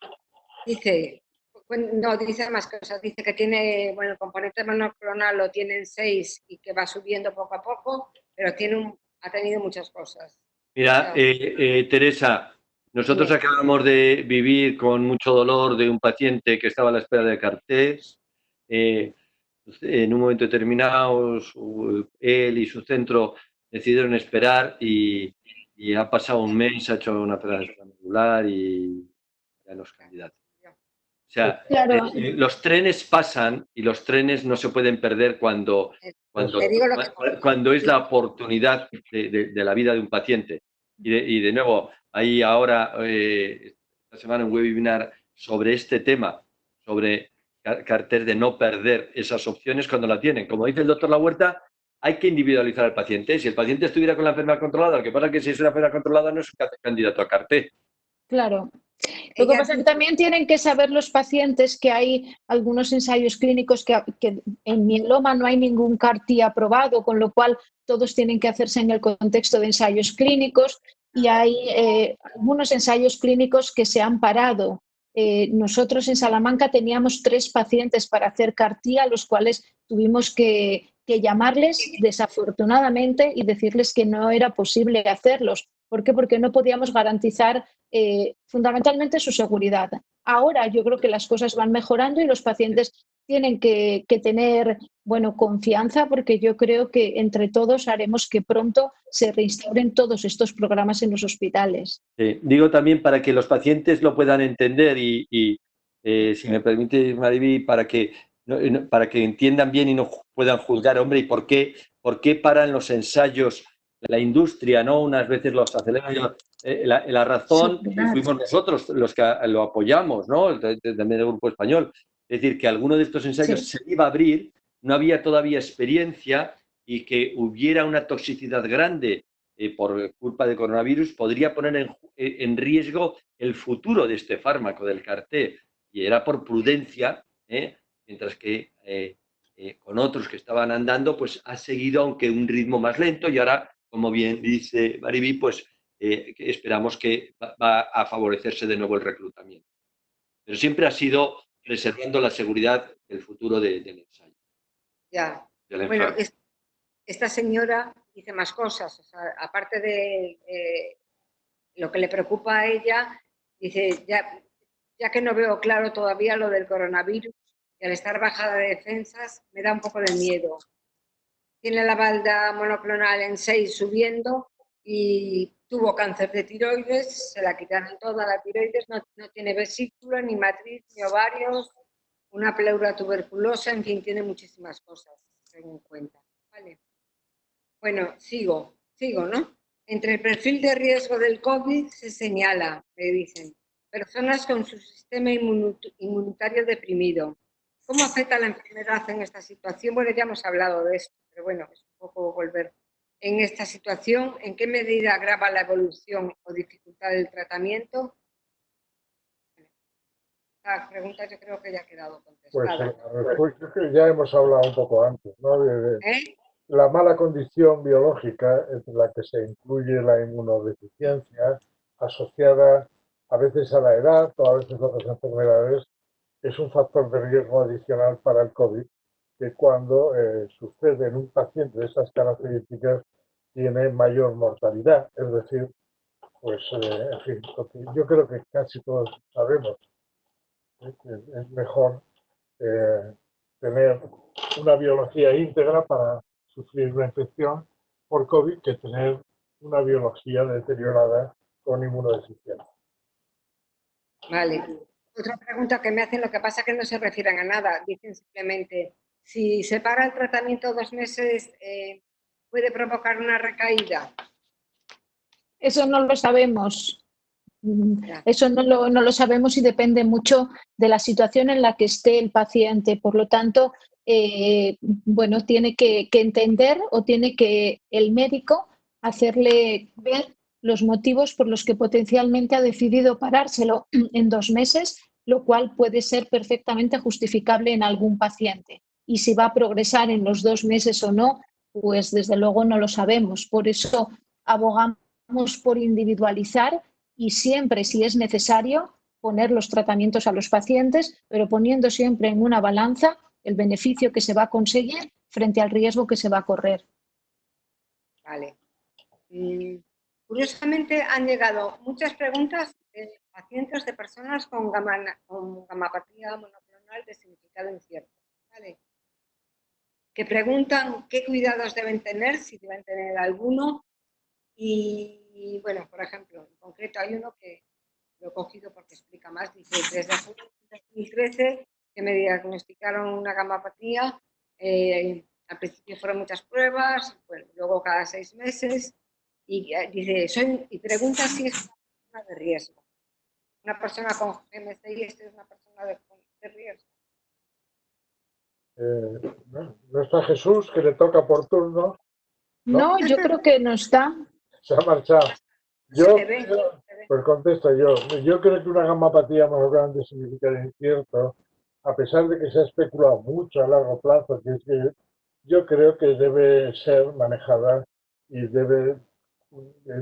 no, dice más cosas, dice que tiene, bueno, el componente monoclonal lo tienen 6 y que va subiendo poco a poco, pero ha tenido muchas cosas. Mira, Teresa, nosotros Sí. acabamos de vivir con mucho dolor de un paciente que estaba a la espera de CAR-T. En un momento determinado, él y su centro decidieron esperar y ha pasado un mes, ha hecho una operación extramedular y ya no es candidato. O sea, Claro. los trenes pasan y los trenes no se pueden perder cuando es la oportunidad de la vida de un paciente. Y de nuevo, hay ahora, esta semana, un webinar sobre este tema, sobre CAR-T, de no perder esas opciones cuando la tienen. Como dice el doctor Lahuerta, hay que individualizar al paciente. Si el paciente estuviera con la enfermedad controlada, lo que pasa es que si es una enfermedad controlada no es un candidato a CAR-T. Claro. Lo que pasa es que también tienen que saber los pacientes que hay algunos ensayos clínicos que en mieloma no hay ningún CAR-T aprobado, con lo cual todos tienen que hacerse en el contexto de ensayos clínicos, y hay algunos ensayos clínicos que se han parado. Nosotros en Salamanca teníamos 3 pacientes para hacer CAR-T, a los cuales tuvimos que llamarles desafortunadamente y decirles que no era posible hacerlos. ¿Por qué? Porque no podíamos garantizar fundamentalmente su seguridad. Ahora yo creo que las cosas van mejorando y los pacientes tienen que tener, bueno, confianza, porque yo creo que entre todos haremos que pronto se reinstauren todos estos programas en los hospitales. Digo también para que los pacientes lo puedan entender y si me permite, Mariby, para que entiendan bien y no puedan juzgar, hombre, ¿y por qué paran los ensayos de la industria, ¿no? Unas veces los aceleran. La razón, y fuimos nosotros los que lo apoyamos, ¿no? También del Grupo Español. Es decir, que alguno de estos ensayos se iba a abrir, no había todavía experiencia, y que hubiera una toxicidad grande por culpa del coronavirus podría poner en riesgo el futuro de este fármaco, del CAR-T. Y era por prudencia, mientras que con otros que estaban andando, pues ha seguido, aunque un ritmo más lento, y ahora, como bien dice Mariby, pues esperamos que va a favorecerse de nuevo el reclutamiento. Pero siempre ha sido preservando la seguridad del futuro del ensayo. Ya. Bueno, esta señora dice más cosas. O sea, aparte de lo que le preocupa a ella, dice, ya que no veo claro todavía lo del coronavirus, y al estar bajada de defensas, me da un poco de miedo. Tiene la balda monoclonal en 6 subiendo y tuvo cáncer de tiroides, se la quitaron toda la tiroides, no tiene vesícula, ni matriz, ni ovarios, una pleura tuberculosa, en fin, tiene muchísimas cosas, ten en cuenta. Vale. Bueno, sigo, ¿no? Entre el perfil de riesgo del COVID se señala, me dicen, personas con su sistema inmunitario deprimido. ¿Cómo afecta la enfermedad en esta situación? Bueno, ya hemos hablado de esto, pero bueno, es un poco volver. En esta situación, ¿en qué medida agrava la evolución o dificultad del tratamiento? La pregunta yo creo que ya ha quedado Pues contestada. creo que ya hemos hablado un poco antes, ¿no? La mala condición biológica, entre la que se incluye la inmunodeficiencia, asociada a veces a la edad o a veces a otras enfermedades, es un factor de riesgo adicional para el COVID, que cuando sucede en un paciente de esas características tiene mayor mortalidad. Es decir, pues, en fin, yo creo que casi todos sabemos que es mejor tener una biología íntegra para sufrir una infección por COVID que tener una biología deteriorada con inmunodeficiencia. Vale. Otra pregunta que me hacen, lo que pasa es que no se refieren a nada, dicen simplemente, si se para el tratamiento 2 meses, ¿puede provocar una recaída? Eso no lo sabemos. Eso no lo sabemos y depende mucho de la situación en la que esté el paciente. Por lo tanto, bueno, tiene que entender o tiene que el médico hacerle ver los motivos por los que potencialmente ha decidido parárselo en 2 meses, lo cual puede ser perfectamente justificable en algún paciente. Y si va a progresar en los 2 meses o no, pues desde luego no lo sabemos. Por eso abogamos por individualizar y siempre, si es necesario, poner los tratamientos a los pacientes, pero poniendo siempre en una balanza el beneficio que se va a conseguir frente al riesgo que se va a correr. Vale. Curiosamente han llegado muchas preguntas de pacientes de personas con gamapatía monoclonal de significado incierto, ¿vale? Que preguntan qué cuidados deben tener, si deben tener alguno. Y bueno, por ejemplo, en concreto hay uno que lo he cogido porque explica más. Dice, desde junio de 2013 que me diagnosticaron una gamapatía. Al principio fueron muchas pruebas, bueno, luego cada 6 meses. Y dice, y pregunta si es una persona de riesgo. Una persona con GMCI es una persona de riesgo. ¿No está Jesús, que le toca por turno? No, yo creo que no está. Se ha marchado. Yo creo, pues contesto yo. Yo creo que una gamapatía monoclonal de significado incierto, a pesar de que se ha especulado mucho a largo plazo, que es que yo creo que debe ser manejada y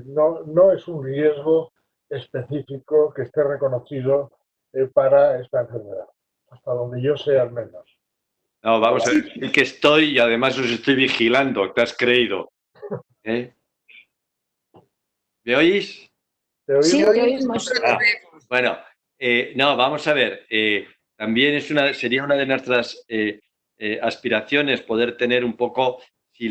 no es un riesgo específico que esté reconocido para esta enfermedad, hasta donde yo sé al menos. No, vamos a ver, sí que estoy y además os estoy vigilando, ¿te has creído? ¿Eh? ¿Me oís? ¿Te oímos? Sí, te oímos. Bueno, no, vamos a ver. También sería una de nuestras aspiraciones poder tener un poco si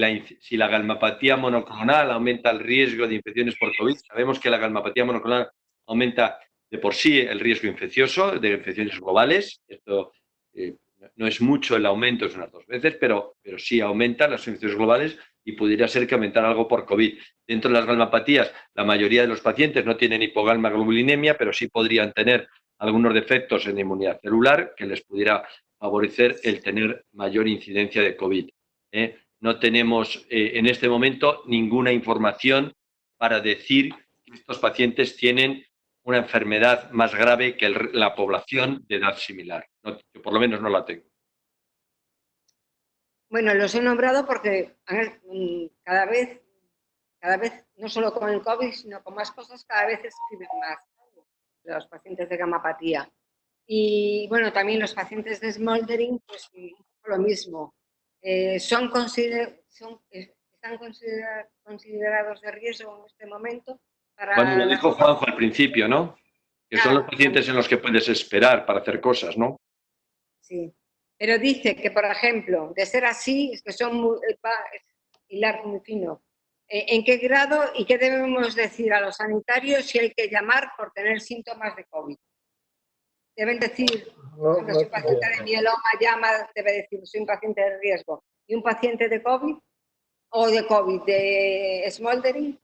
la galmapatía monoclonal aumenta el riesgo de infecciones por COVID. Sabemos que la galmapatía monoclonal aumenta de por sí el riesgo infeccioso de infecciones globales. Esto no es mucho el aumento, es unas 2 veces, pero sí aumenta las infecciones globales y pudiera ser que aumentara algo por COVID. Dentro de las galmapatías, la mayoría de los pacientes no tienen hipogalmaglobulinemia, pero sí podrían tener algunos defectos en la inmunidad celular que les pudiera favorecer el tener mayor incidencia de COVID. No tenemos en este momento ninguna información para decir que estos pacientes tienen una enfermedad más grave que la población de edad similar. No, yo por lo menos no la tengo. Bueno, los he nombrado porque cada vez, no solo con el COVID, sino con más cosas, cada vez escriben más los pacientes de gamapatía. Y bueno, también los pacientes de smoldering, pues lo mismo. ¿Están considerados de riesgo en este momento? Bueno, lo dijo Juanjo al principio, ¿no? Que son los pacientes en los que puedes esperar para hacer cosas, ¿no? Sí. Pero dice que, por ejemplo, de ser así, es que son hilar muy fino. ¿En qué grado y qué debemos decir a los sanitarios si hay que llamar por tener síntomas de COVID? Deben decir, si un paciente de mieloma llama, debe decir, soy un paciente de riesgo. ¿Y un paciente de COVID? ¿O de smoldering?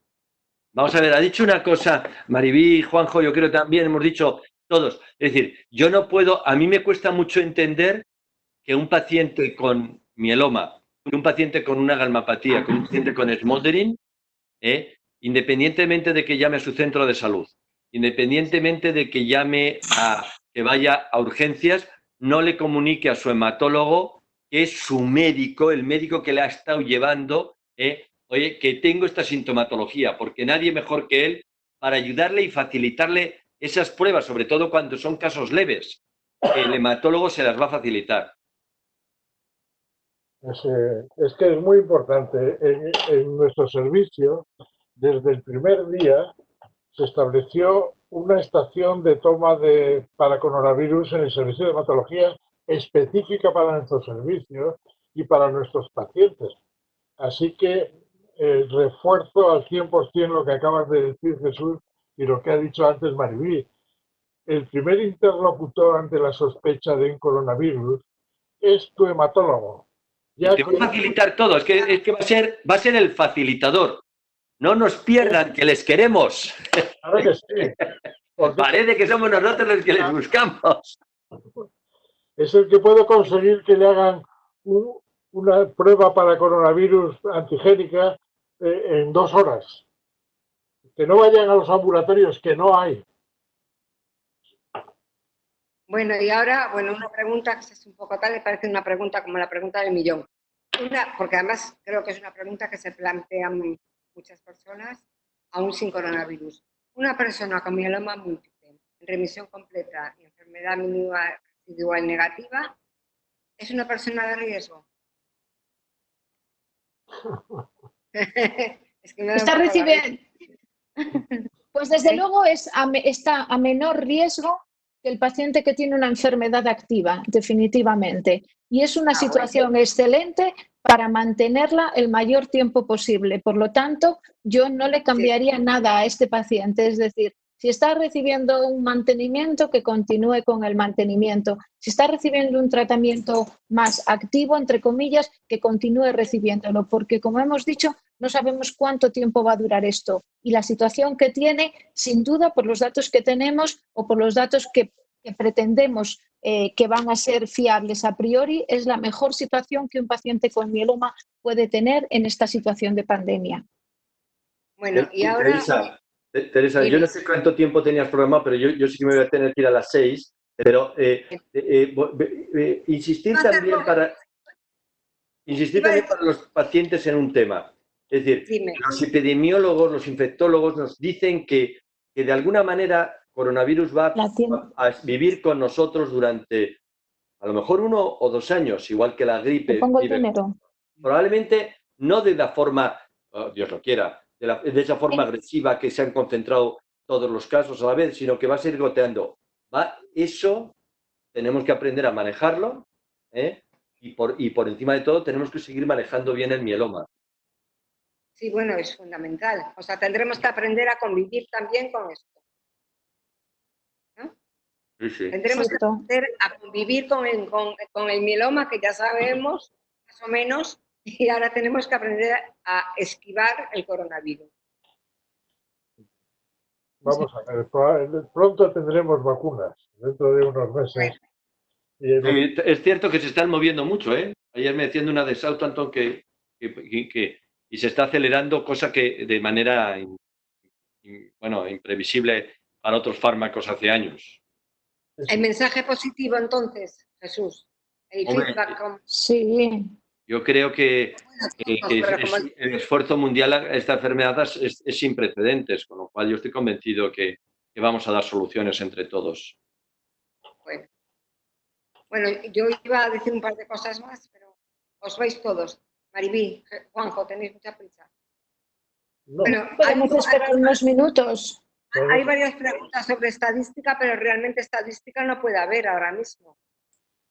Vamos a ver, ha dicho una cosa, Maribí, Juanjo, yo creo también hemos dicho todos. Es decir, yo no puedo, a mí me cuesta mucho entender que un paciente con mieloma, que un paciente con una galmapatía, que un paciente con smoldering, independientemente de que llame a su centro de salud, independientemente de que llame a que vaya a urgencias, no le comunique a su hematólogo, que es su médico, el médico que le ha estado llevando, oye, que tengo esta sintomatología, porque nadie mejor que él para ayudarle y facilitarle esas pruebas, sobre todo cuando son casos leves. El hematólogo se las va a facilitar. Es que es muy importante. En nuestro servicio, desde el primer día, se estableció una estación de toma para coronavirus en el servicio de hematología específica para nuestro servicio y para nuestros pacientes. Así que refuerzo al 100% lo que acabas de decir, Jesús, y lo que ha dicho antes Maribí. El primer interlocutor ante la sospecha de un coronavirus es tu hematólogo. Ya te va a facilitar todo, es que va a ser el facilitador. No nos pierdan, que les queremos. Claro que sí. Parece que somos nosotros los que les buscamos. Es el que puede conseguir que le hagan una prueba para coronavirus antigénica en 2 horas. Que no vayan a los ambulatorios, que no hay. Bueno, y ahora, una pregunta que es un poco tal, me parece una pregunta como la pregunta del millón. Porque además creo que es una pregunta que se plantean muchas personas, aún sin coronavirus. Una persona con mieloma múltiple, en remisión completa y enfermedad mínima residual negativa, ¿es una persona de riesgo? Es que me está recibiendo. Pues desde luego está a menor riesgo que el paciente que tiene una enfermedad activa, definitivamente. Y es una situación excelente para mantenerla el mayor tiempo posible. Por lo tanto, yo no le cambiaría nada a este paciente. Es decir, si está recibiendo un mantenimiento, que continúe con el mantenimiento. Si está recibiendo un tratamiento más activo, entre comillas, que continúe recibiéndolo. Porque, como hemos dicho, no sabemos cuánto tiempo va a durar esto. Y la situación que tiene, sin duda, por los datos que tenemos o por los datos que pretendemos que van a ser fiables a priori, es la mejor situación que un paciente con mieloma puede tener en esta situación de pandemia. Bueno, y ahora... Teresa, yo no sé cuánto tiempo tenías programado, pero yo sí que me voy a tener que ir a las 6, pero insistir también para los pacientes en un tema. Es decir, los epidemiólogos, los infectólogos nos dicen que de alguna manera coronavirus va a vivir con nosotros durante a lo mejor 1 o 2 años, igual que la gripe. Probablemente no de la forma, Dios lo quiera, de esa forma agresiva que se han concentrado todos los casos a la vez, sino que va a seguir goteando. Eso tenemos que aprender a manejarlo, y por encima de todo tenemos que seguir manejando bien el mieloma. Sí, bueno, es fundamental. O sea, tendremos que aprender a convivir también con esto. ¿No? Sí. Tendremos que aprender a convivir con el mieloma, que ya sabemos, más o menos, y ahora tenemos que aprender a esquivar el coronavirus. Vamos a ver, pronto tendremos vacunas, dentro de unos meses. Sí, es cierto que se están moviendo mucho, Ayer me decían una de Southampton que y se está acelerando, cosa que de manera imprevisible para otros fármacos hace años. El mensaje positivo, entonces, Jesús. El feedback. Sí. Yo creo que el esfuerzo mundial a esta enfermedad es sin precedentes, con lo cual yo estoy convencido que vamos a dar soluciones entre todos. Bueno, yo iba a decir un par de cosas más, pero os vais todos. Maribí, Juanjo, tenéis mucha prisa. No. Bueno, podemos esperar unos minutos. Hay varias preguntas sobre estadística, pero realmente estadística no puede haber ahora mismo.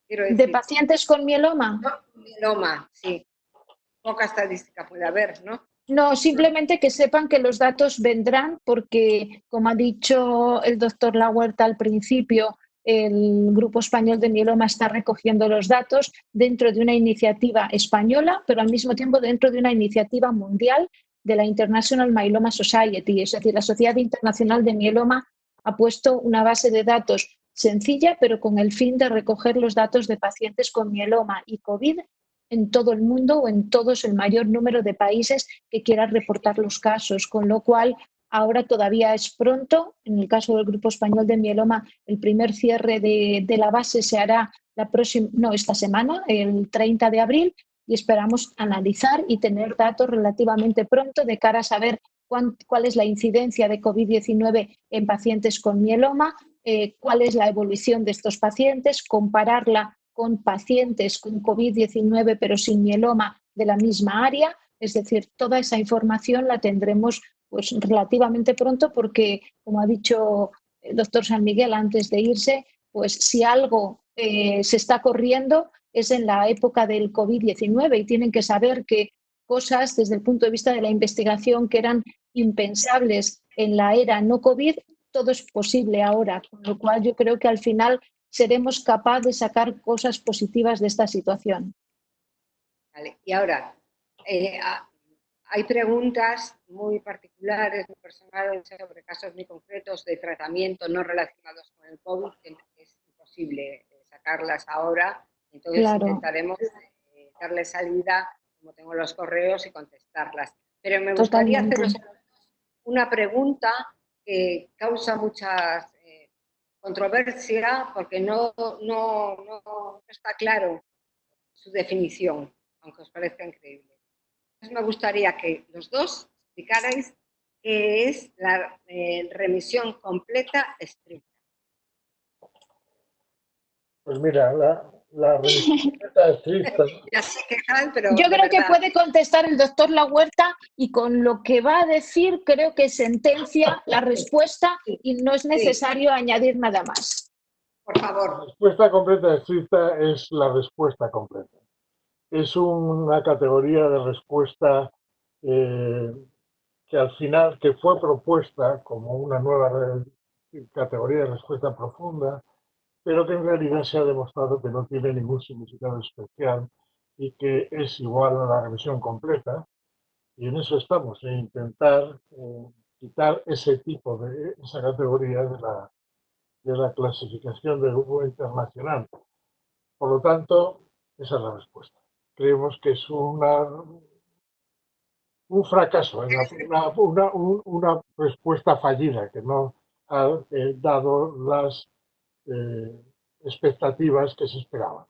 ¿De pacientes con mieloma? No, mieloma, sí. Poca estadística puede haber, ¿no? No, simplemente que sepan que los datos vendrán porque, como ha dicho el doctor Lahuerta al principio, el Grupo Español de Mieloma está recogiendo los datos dentro de una iniciativa española, pero al mismo tiempo dentro de una iniciativa mundial de la International Myeloma Society, es decir, la Sociedad Internacional de Mieloma ha puesto una base de datos sencilla, pero con el fin de recoger los datos de pacientes con mieloma y COVID en todo el mundo o en todos el mayor número de países que quieran reportar los casos, con lo cual Ahora todavía es pronto. En el caso del Grupo Español de Mieloma, el primer cierre de la base se hará esta semana, el 30 de abril, y esperamos analizar y tener datos relativamente pronto de cara a saber cuál es la incidencia de COVID-19 en pacientes con mieloma, cuál es la evolución de estos pacientes, compararla con pacientes con COVID-19 pero sin mieloma de la misma área. Es decir, toda esa información la tendremos pues relativamente pronto porque, como ha dicho el doctor San Miguel antes de irse, pues si algo se está corriendo es en la época del COVID-19 y tienen que saber que cosas desde el punto de vista de la investigación que eran impensables en la era no COVID, todo es posible ahora, con lo cual yo creo que al final seremos capaces de sacar cosas positivas de esta situación. Vale. Y ahora, hay preguntas muy particulares, muy personales, sobre casos muy concretos de tratamiento no relacionados con el COVID, que es imposible sacarlas ahora. Entonces claro, intentaremos darle salida, como tengo los correos, y contestarlas. Pero me gustaría haceros una pregunta que causa mucha controversia porque no está claro su definición, aunque os parezca increíble. Entonces me gustaría que los dos explicarais qué es la remisión completa estricta. Pues mira, la remisión completa estricta... Yo creo que puede contestar el doctor Lahuerta y con lo que va a decir creo que sentencia la respuesta y no es necesario añadir nada más. Por favor. La respuesta completa estricta es la respuesta completa. Es una categoría de respuesta que al final, que fue propuesta como una nueva categoría de respuesta profunda, pero que en realidad se ha demostrado que no tiene ningún significado especial y que es igual a la remisión completa. Y en eso estamos, en intentar quitar esa categoría de la clasificación del grupo internacional. Por lo tanto, esa es la respuesta. Creemos que es un fracaso, una respuesta fallida que no ha dado las expectativas que se esperaban.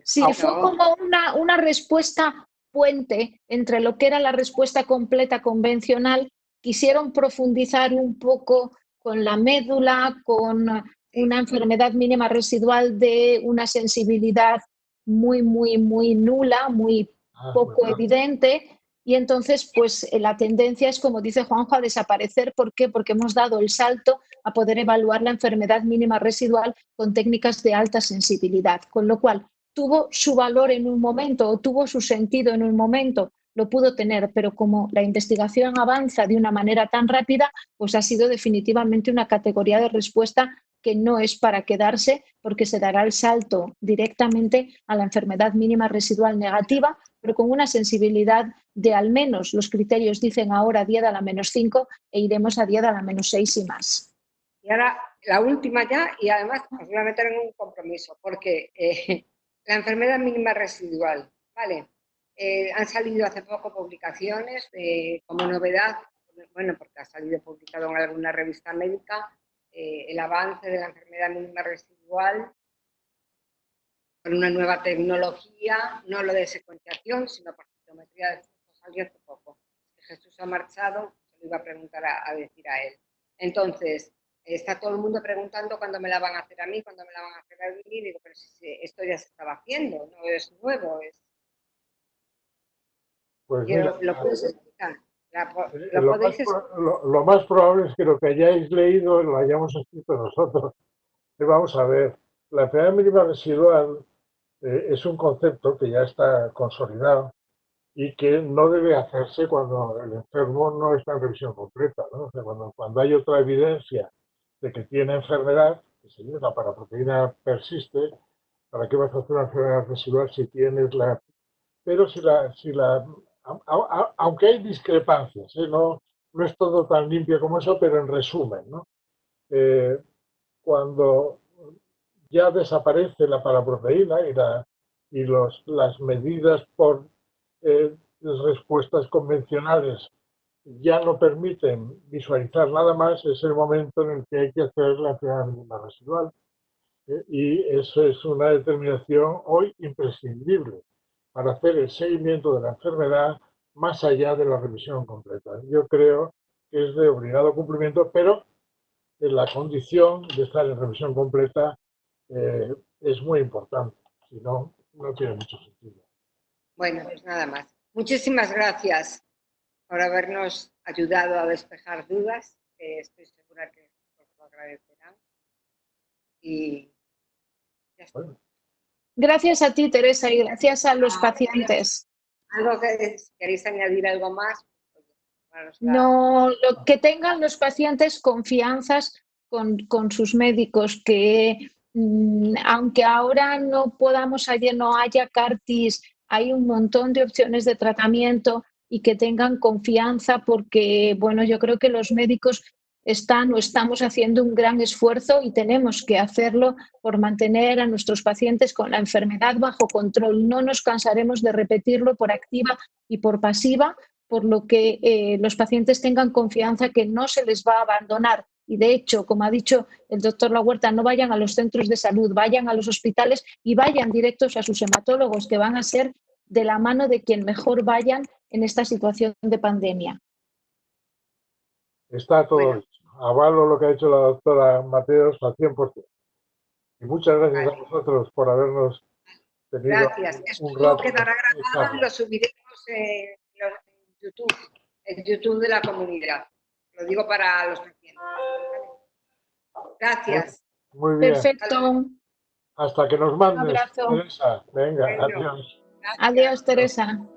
Sí, fue como una respuesta puente entre lo que era la respuesta completa convencional. Quisieron profundizar un poco con la médula, con una enfermedad mínima residual de una sensibilidad muy nula, muy poco evidente. Y entonces, pues la tendencia es, como dice Juanjo, a desaparecer. ¿Por qué? Porque hemos dado el salto a poder evaluar la enfermedad mínima residual con técnicas de alta sensibilidad. Con lo cual, tuvo su valor en un momento o tuvo su sentido en un momento, lo pudo tener, pero como la investigación avanza de una manera tan rápida, pues ha sido definitivamente una categoría de respuesta que no es para quedarse porque se dará el salto directamente a la enfermedad mínima residual negativa, pero con una sensibilidad de al menos, los criterios dicen ahora 10 a la menos 5 e iremos a 10 a la menos 6 y más. Y ahora la última ya, y además os voy a meter en un compromiso, porque la enfermedad mínima residual, ¿vale? Han salido hace poco publicaciones como novedad, bueno, porque ha salido publicado en alguna revista médica, el avance de la enfermedad mínima residual con una nueva tecnología, no lo de secuenciación, sino por citometría de flujo. Salió hace poco. Jesús ha marchado, se lo iba a preguntar a decir a él. Entonces, está todo el mundo preguntando cuándo me la van a hacer a mí, cuándo me la van a hacer a mí, y digo, pero si esto ya se estaba haciendo, no es nuevo, es... Pues mira, ¿Lo puedes explicar? Lo más probable es que lo que hayáis leído lo hayamos escrito nosotros. Vamos a ver, la enfermedad mínima residual es un concepto que ya está consolidado y que no debe hacerse cuando el enfermo no está en revisión completa, ¿no? O sea, cuando hay otra evidencia de que tiene enfermedad, que se llama la paraproteína persiste, ¿para qué vas a hacer una enfermedad residual si tienes la... Pero aunque hay discrepancias, no es todo tan limpio como eso, pero en resumen, ¿no? Cuando ya desaparece la paraproteína y las medidas por respuestas convencionales ya no permiten visualizar nada más, es el momento en el que hay que hacer la enfermedad mínima residual. Y eso es una determinación hoy imprescindible para hacer el seguimiento de la enfermedad más allá de la revisión completa. Yo creo que es de obligado cumplimiento, pero la condición de estar en revisión completa es muy importante, si no, no tiene mucho sentido. Bueno, pues nada más. Muchísimas gracias por habernos ayudado a despejar dudas, que estoy segura que os lo agradecerán. Y ya está. Bueno. Gracias a ti, Teresa, y gracias a los pacientes. ¿Algo que queréis añadir algo más? No, lo que tengan los pacientes confianzas con sus médicos, que aunque ahora no podamos, no haya CAR-Ts, hay un montón de opciones de tratamiento y que tengan confianza porque, bueno, yo creo que los médicos estamos haciendo un gran esfuerzo y tenemos que hacerlo por mantener a nuestros pacientes con la enfermedad bajo control. No nos cansaremos de repetirlo por activa y por pasiva, por lo que los pacientes tengan confianza que no se les va a abandonar. Y de hecho, como ha dicho el doctor Lahuerta, no vayan a los centros de salud, vayan a los hospitales y vayan directos a sus hematólogos, que van a ser de la mano de quien mejor vayan en esta situación de pandemia. Está todo dicho. Avalo lo que ha dicho la doctora Mateos al 100%. Y muchas gracias a vosotros por habernos tenido un rato. Esto quedará grabado y lo subiremos en YouTube, el YouTube de la comunidad. Lo digo para los pacientes. Gracias. Muy bien. Perfecto. Hasta que nos mandes, Un abrazo. Teresa. Venga, Bueno, adiós. gracias. Adiós, Teresa.